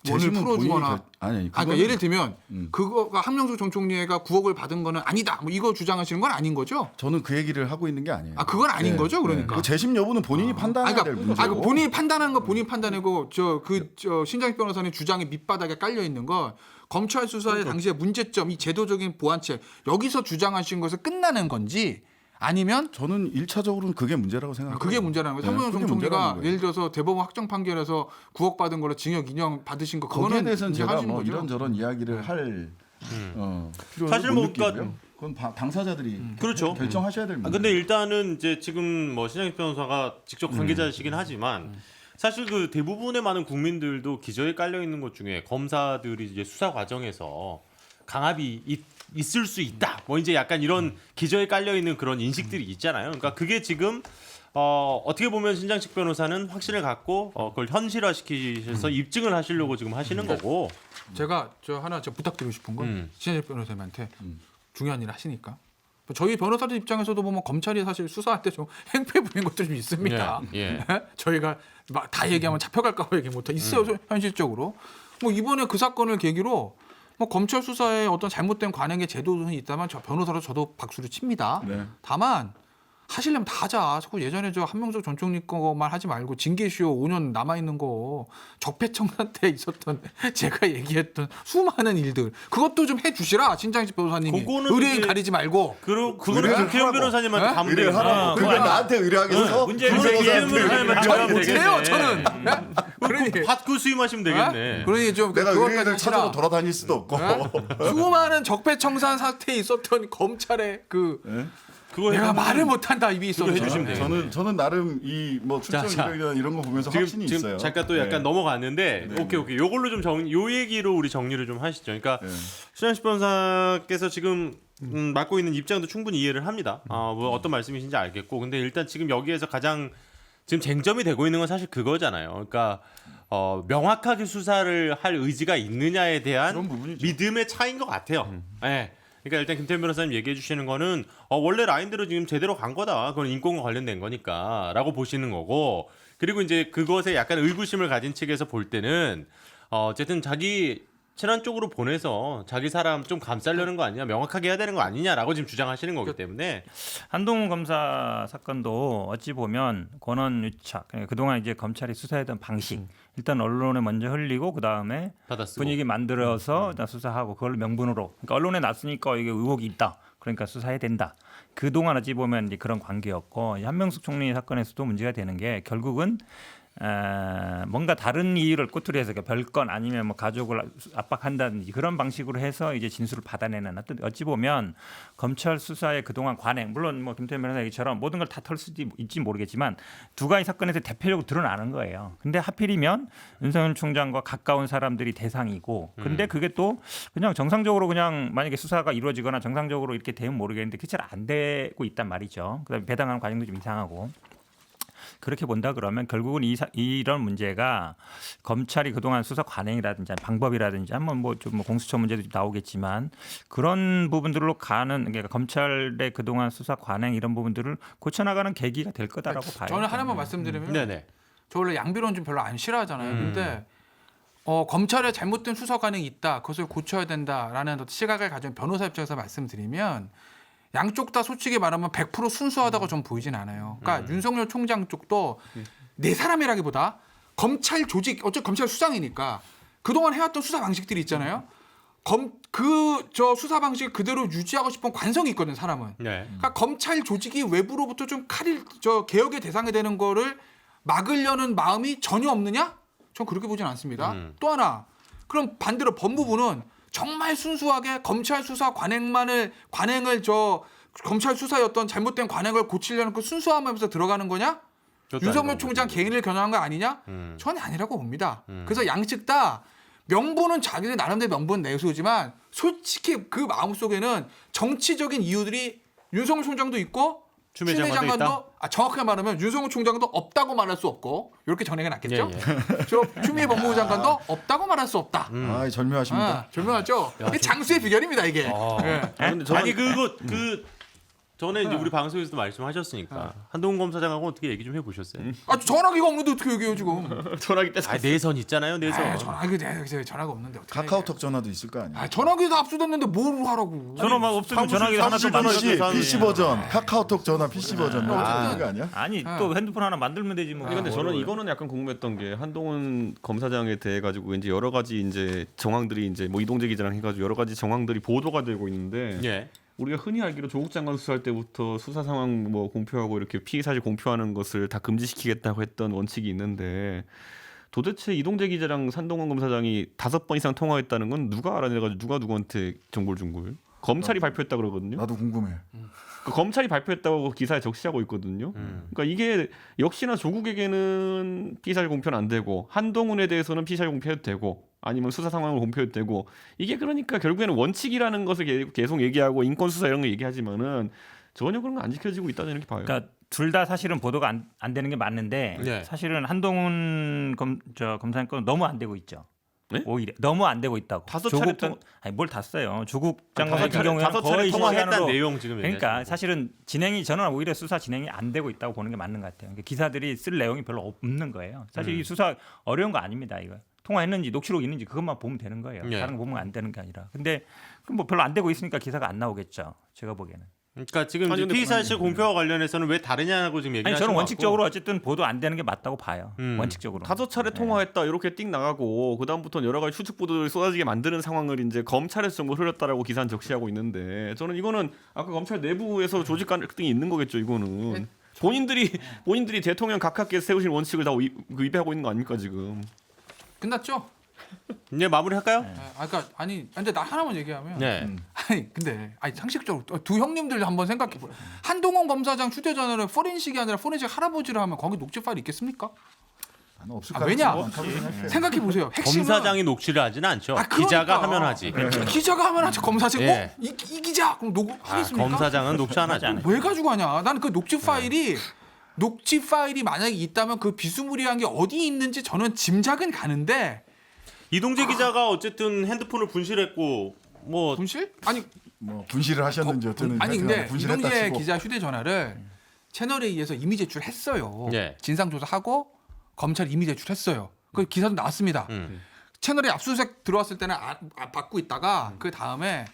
원을 풀어주거나 그러니까 예를 들면 그거가 한명숙 전 총리가 9억을 받은 거는 아니다. 뭐 이거 주장하시는 건 아닌 거죠? 저는 그 얘기를 하고 있는 게 아니에요. 아 그건 아닌 거죠, 그러니까. 그 재심 여부는 본인이 판단해야 될 문제고. 본인이 판단하는 거 본인 판단이고 저 신장식 변호사님 주장이 밑바닥에 깔려 있는 건 검찰 수사의 당시의 문제점, 이 제도적인 보완책 여기서 주장하신 것을 끝나는 건지 아니면 저는 1차적으로는 그게 문제라고 생각해요. 그게 문제라는 거예요. 네, 한명숙 그게 총리가 문제라는 거예요. 예를 들어서 대법원 확정 판결에서 9억 받은 걸로 징역 2년 받으신 거 거기에 그거는 대해서는 제가 인정하시는 뭐 거죠? 이런저런 이야기를 할 필요를 사실 못 뭐 느끼고요. 그러니까- 그건 당사자들이 그렇죠. 결정하셔야 될 문제. 근데 일단은 이제 지금 뭐 신장식 변호사가 직접 관계자시긴 하지만 사실 그 대부분의 많은 국민들도 기저에 깔려 있는 것 중에 검사들이 이제 수사 과정에서 강압이 있을 수 있다. 뭐 이제 약간 이런 기저에 깔려 있는 그런 인식들이 있잖아요. 그러니까 그게 지금 어떻게 보면 신장식 변호사는 확신을 갖고 그걸 현실화시키셔서 입증을 하시려고 지금 하시는 거고. 제가 하나 부탁드리고 싶은 건 음. 신장식 변호사님한테 중요한 일을 하시니까 저희 변호사들 입장에서도 보면 검찰이 사실 수사할 때 좀 행패 부리는 것도 좀 있습니다. 예. 저희가 막 다 얘기하면 잡혀갈까 봐 얘기 못해 있어요 현실적으로. 뭐 이번에 그 사건을 계기로 뭐 검찰 수사에 어떤 잘못된 관행의 제도는 있다면 저 변호사로 저도 박수를 칩니다. 네. 다만 하시려면 다 하자. 자꾸 예전에 저 한명숙 전 총리 거만 하지 말고 징계시효 5년 남아 있는 거 적폐청산 때 있었던 제가 얘기했던 수많은 일들 그것도 좀 해주시라 신장식 변호사님이 그거는 의뢰인 이제- 가리지 말고. 그거는 의뢰를 김태현 하라고. 변호사님한테 네? 가면 의뢰를 되겠네. 하라고. 그러니까 나한테 의뢰하겠어? 문제는 그거는 이제 김태현 변호사님한테 저는 가면 못해요 되겠네. 저는. 그러니 받고 수임하시면 되겠네. 그러니 좀 내가 그것까지 의뢰인을 하시라. 찾아서 돌아다닐 수도 없고. 수많은 적폐청산 사태에 있었던 검찰의 그 네? 그거 내가 해주면- 말을 못한다 입이 있어. 그거 해주시면 돼요. 저는 나름 이 뭐 출정 자. 이력이나 이런 거 보면서 확신이 지금 있어요. 잠깐 또 약간 네. 넘어갔는데 네, 오케이 요걸로 좀 요 얘기로 우리 정리를 좀 하시죠. 그러니까 네. 신장식 변호사께서 지금 맡고 있는 입장도 충분히 이해를 합니다. 뭐 어떤 말씀이신지 알겠고 근데 일단 지금 여기에서 가장 지금 쟁점이 되고 있는 건 사실 그거잖아요. 그러니까 명확하게 수사를 할 의지가 있느냐에 그런 대한 부분이죠. 믿음의 차이인 것 같아요. 네. 그러니까 일단 김태현 변호사님 얘기해 주시는 거는 원래 라인대로 지금 제대로 간 거다. 그건 인권과 관련된 거니까라고 보시는 거고 그리고 이제 그것에 약간 의구심을 가진 측에서 볼 때는 어쨌든 자기 친한 쪽으로 보내서 자기 사람 좀 감싸려는 거 아니냐, 명확하게 해야 되는 거 아니냐라고 지금 주장하시는 거기 때문에 한동훈 검사 사건도 어찌 보면 권한 유착, 그러니까 그동안 이제 검찰이 수사했던 방식, 일단 언론에 먼저 흘리고 그 다음에 받아쓰고. 분위기 만들어서 일단 수사하고 그걸 명분으로, 그러니까 언론에 났으니까 이게 의혹이 있다, 그러니까 수사해야 된다. 그동안 어찌 보면 이제 그런 관계였고 한명숙 총리 사건에서도 문제가 되는 게 결국은 뭔가 다른 이유를 꼬투리 해서 별건 아니면 뭐 가족을 압박한다든지 그런 방식으로 해서 이제 진술을 받아내는 어찌 보면 검찰 수사의 그동안 관행, 물론 뭐 김태현 변호사 얘기처럼 모든 걸 다 털 수도 있지 모르겠지만 두 가지 사건에서 대표적으로 드러나는 거예요. 근데 하필이면 윤석열 총장과 가까운 사람들이 대상이고 근데 그게 또 그냥 정상적으로 그냥 만약에 수사가 이루어지거나 정상적으로 이렇게 되면 모르겠는데 그게 잘 안 되고 있단 말이죠. 그다음에 배당하는 과정도 좀 이상하고. 그렇게 본다 그러면 결국은 이런 문제가 검찰이 그동안 수사 관행이라든지 방법이라든지 한번 뭐 공수처 문제도 나오겠지만 그런 부분들로 가는, 그러니까 검찰의 그동안 수사 관행 이런 부분들을 고쳐나가는 계기가 될 거다라고 봐요. 저는 하나만 말씀드리면 네네. 저 원래 양비론 좀 별로 안 싫어하잖아요. 근데 검찰에 잘못된 수사 관행이 있다, 그것을 고쳐야 된다라는 시각을 가진 변호사 입장에서 말씀드리면 양쪽 다 솔직히 말하면 100% 순수하다고 좀 보이진 않아요. 그러니까 윤석열 총장 쪽도 내 사람이라기보다 검찰 조직, 어차피 검찰 수장이니까 그동안 해왔던 수사 방식들이 있잖아요. 저 수사 방식 그대로 유지하고 싶은 관성이 있거든, 사람은. 네. 그러니까 검찰 조직이 외부로부터 좀 개혁의 대상이 되는 거를 막으려는 마음이 전혀 없느냐? 전 그렇게 보진 않습니다. 또 하나, 그럼 반대로 법무부는 정말 순수하게 검찰 수사 관행을 검찰 수사였던 잘못된 관행을 고치려는 그 순수함에서 들어가는 거냐? 윤석열 총장 개인을 겨냥한 거 아니냐? 전혀 아니라고 봅니다. 그래서 양측 다 명분은 자기들 나름대로 명분 내세우지만 솔직히 그 마음속에는 정치적인 이유들이 윤석열 총장도 있고 추미애 추미애 장관도 장관도 정확하게 말하면 윤석열 총장도 없다고 말할 수 없고 이렇게 전해가 낫겠죠. 예, 저 추미애 법무부 장관도 없다고 말할 수 없다. 아, 절묘하십니다. 절묘하죠. 이게 장수의 비결입니다, 이게. 예. 근데 저는 아니 전에 이제 우리 방송에서도 말씀하셨으니까 한동훈 검사장하고 어떻게 얘기 좀 해보셨어요? 전화기가 없는데 어떻게 얘기해요 지금? 전화기 때 내선 있잖아요, 내선. 전화가 없는데 어떻게? 카카오톡 전화도 있을 거 아니에요. 전화기 다 압수됐는데 뭘 하라고? 전화만 없으면 전화기 하나 더 PC, 만들어서 PC 버전, 카카오톡 전화 PC 버전 뭐 어쨌든 거 아니야? 아니 또 핸드폰 하나 만들면 되지 뭐. 근데 저는 이거는 약간 궁금했던 게 한동훈 검사장에 대해 가지고 이제 여러 가지 이제 정황들이 이제 뭐 이동재 기자랑 해가지고 여러 가지 정황들이 보도가 되고 있는데 예. 우리가 흔히 알기로 조국 장관 수사할 때부터 수사 상황 뭐 공표하고 이렇게 피의 사실 공표하는 것을 다 금지시키겠다고 했던 원칙이 있는데 도대체 이동재 기자랑 한동훈 검사장이 5번 이상 통화했다는 건 누가 알아내가지고 누가 누구한테 정보를 준 거예요? 검찰이 발표했다 그러거든요. 나도 궁금해. 검찰이 발표했다고 기사에 적시하고 있거든요. 그러니까 이게 역시나 조국에게는 피의사실 공표는 안 되고 한동훈에 대해서는 피의사실 공표해도 되고 아니면 수사 상황을 공표해도 되고 이게 그러니까 결국에는 원칙이라는 것을 계속 얘기하고 인권 수사 이런 거 얘기하지만은 전혀 그런 거 안 지켜지고 있다 이렇게 봐요. 그러니까 둘 다 사실은 보도가 안 되는 게 맞는데 네. 사실은 한동훈 검사님 건 너무 안 되고 있죠. 네? 오히려 너무 안 되고 있다고. 5차례 조국 아니 뭘 다 써요. 조국 장관 같은 5차례 경우에는 거의 통화했다는 실시간으로. 내용 지금 그러니까 얘기하시는 사실은 저는 오히려 수사 진행이 안 되고 있다고 보는 게 맞는 것 같아요. 그러니까 기사들이 쓸 내용이 별로 없는 거예요. 사실 이 수사 어려운 거 아닙니다. 이거 통화했는지 녹취록 있는지 그것만 보면 되는 거예요. 예. 다른 거 보면 안 되는 게 아니라. 근데 뭐 별로 안 되고 있으니까 기사가 안 나오겠죠. 제가 보기에는. 그러니까 지금 아니, 근데 피의사실 공표와 관련해서는 왜 다르냐고 지금 아니 얘기하시는 저는 것 원칙적으로 어쨌든 보도 안 되는 게 맞다고 봐요. 원칙적으로. 5차례 통화했다 이렇게 띵 나가고 그 다음부터는 여러 가지 추측 보도를 쏟아지게 만드는 상황을 이제 검찰에서 정보 흘렸다라고 기사는 적시하고 있는데 저는 이거는 아까 검찰 내부에서 조직 갈등이 있는 거겠죠. 이거는 본인들이 대통령 각하께서 세우신 원칙을 다 위배하고 있는 거 아닙니까 지금? 끝났죠? 이제 마무리할까요? 근데 나 하나만 얘기하면 네. 근데 상식적으로 두 형님들 한번 생각해 보요. 한동훈 검사장 휴대전화를 포렌식이 아니라 포렌식 할아버지를 하면 거기 녹취 파일이 있겠습니까? 나는 없을 왜냐? 많다고 생각해. 생각해 보세요. 핵심은 검사장이 녹취를 하지는 않죠. 그러니까. 기자가 하면 하지. 기자가 하면 하죠. 검사장. 예. 이 기자 그럼 녹음하겠습니까? 검사장은 녹취 안 하지. 왜 가지고 하냐? 나는 그 녹취 파일이 만약에 있다면 그 비스무리한 게 어디 있는지 저는 짐작은 가는데 이동재 기자가 어쨌든 핸드폰을 분실했고 뭐 분실? 아니 뭐 분실을 하셨는지 어쩌는지 아니 근데 분실했다 이동재 치고. 기자 휴대전화를 채널에 의해서 이미 제출했어요. 예. 진상조사하고 검찰이 이미 제출했어요. 그 기사도 나왔습니다. 채널에 압수수색 들어왔을 때는 받고 있다가 그 다음에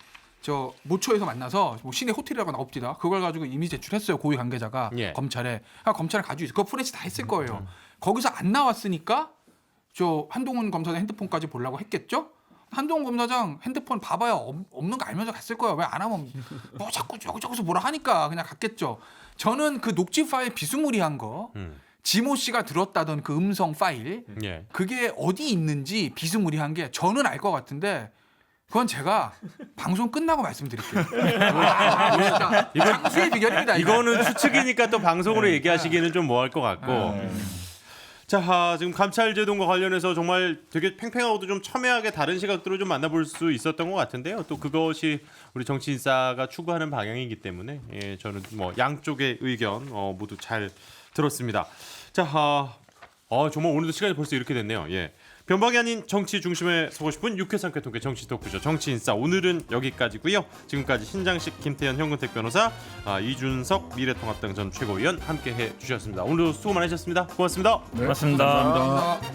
저 모초에서 만나서 뭐 시내 호텔이라고 나옵니다. 그걸 가지고 이미 제출했어요. 고위 관계자가 예. 검찰에. 검찰은 가지고 있어. 그거 프레시 다 했을 거예요. 거기서 안 나왔으니까 저 한동훈 검사장 핸드폰까지 보려고 했겠죠. 한동훈 검사장 핸드폰 봐봐야 없는 거 알면서 갔을 거예요. 왜 안 하면 뭐 자꾸 저기서 뭐라 하니까 그냥 갔겠죠. 저는 그 녹취 파일 비스무리한 거 지모 씨가 들었다던 그 음성 파일 예. 그게 어디 있는지 비스무리한 게 저는 알 것 같은데 그건 제가 방송 끝나고 말씀드릴게요. 이거 장수의 비결입니다. 이거는 추측이니까 또 방송으로 얘기하시기에는 좀 뭐할 것 같고. 자, 지금 감찰 제도과 관련해서 정말 되게 팽팽하고도 좀 첨예하게 다른 시각들을 좀 만나볼 수 있었던 것 같은데요. 또 그것이 우리 정치인사가 추구하는 방향이기 때문에 예, 저는 뭐 양쪽의 의견 모두 잘 들었습니다. 자, 정말 오늘도 시간이 벌써 이렇게 됐네요. 예. 변방이 아닌 정치 중심에 서고 싶은 유쾌상쾌 통쾌 정치 토크쇼 정치인싸 오늘은 여기까지고요. 지금까지 신장식 김태현 현근택 변호사 이준석 미래통합당 전 최고위원 함께해 주셨습니다. 오늘도 수고 많으셨습니다. 고맙습니다. 네, 고맙습니다. 감사합니다.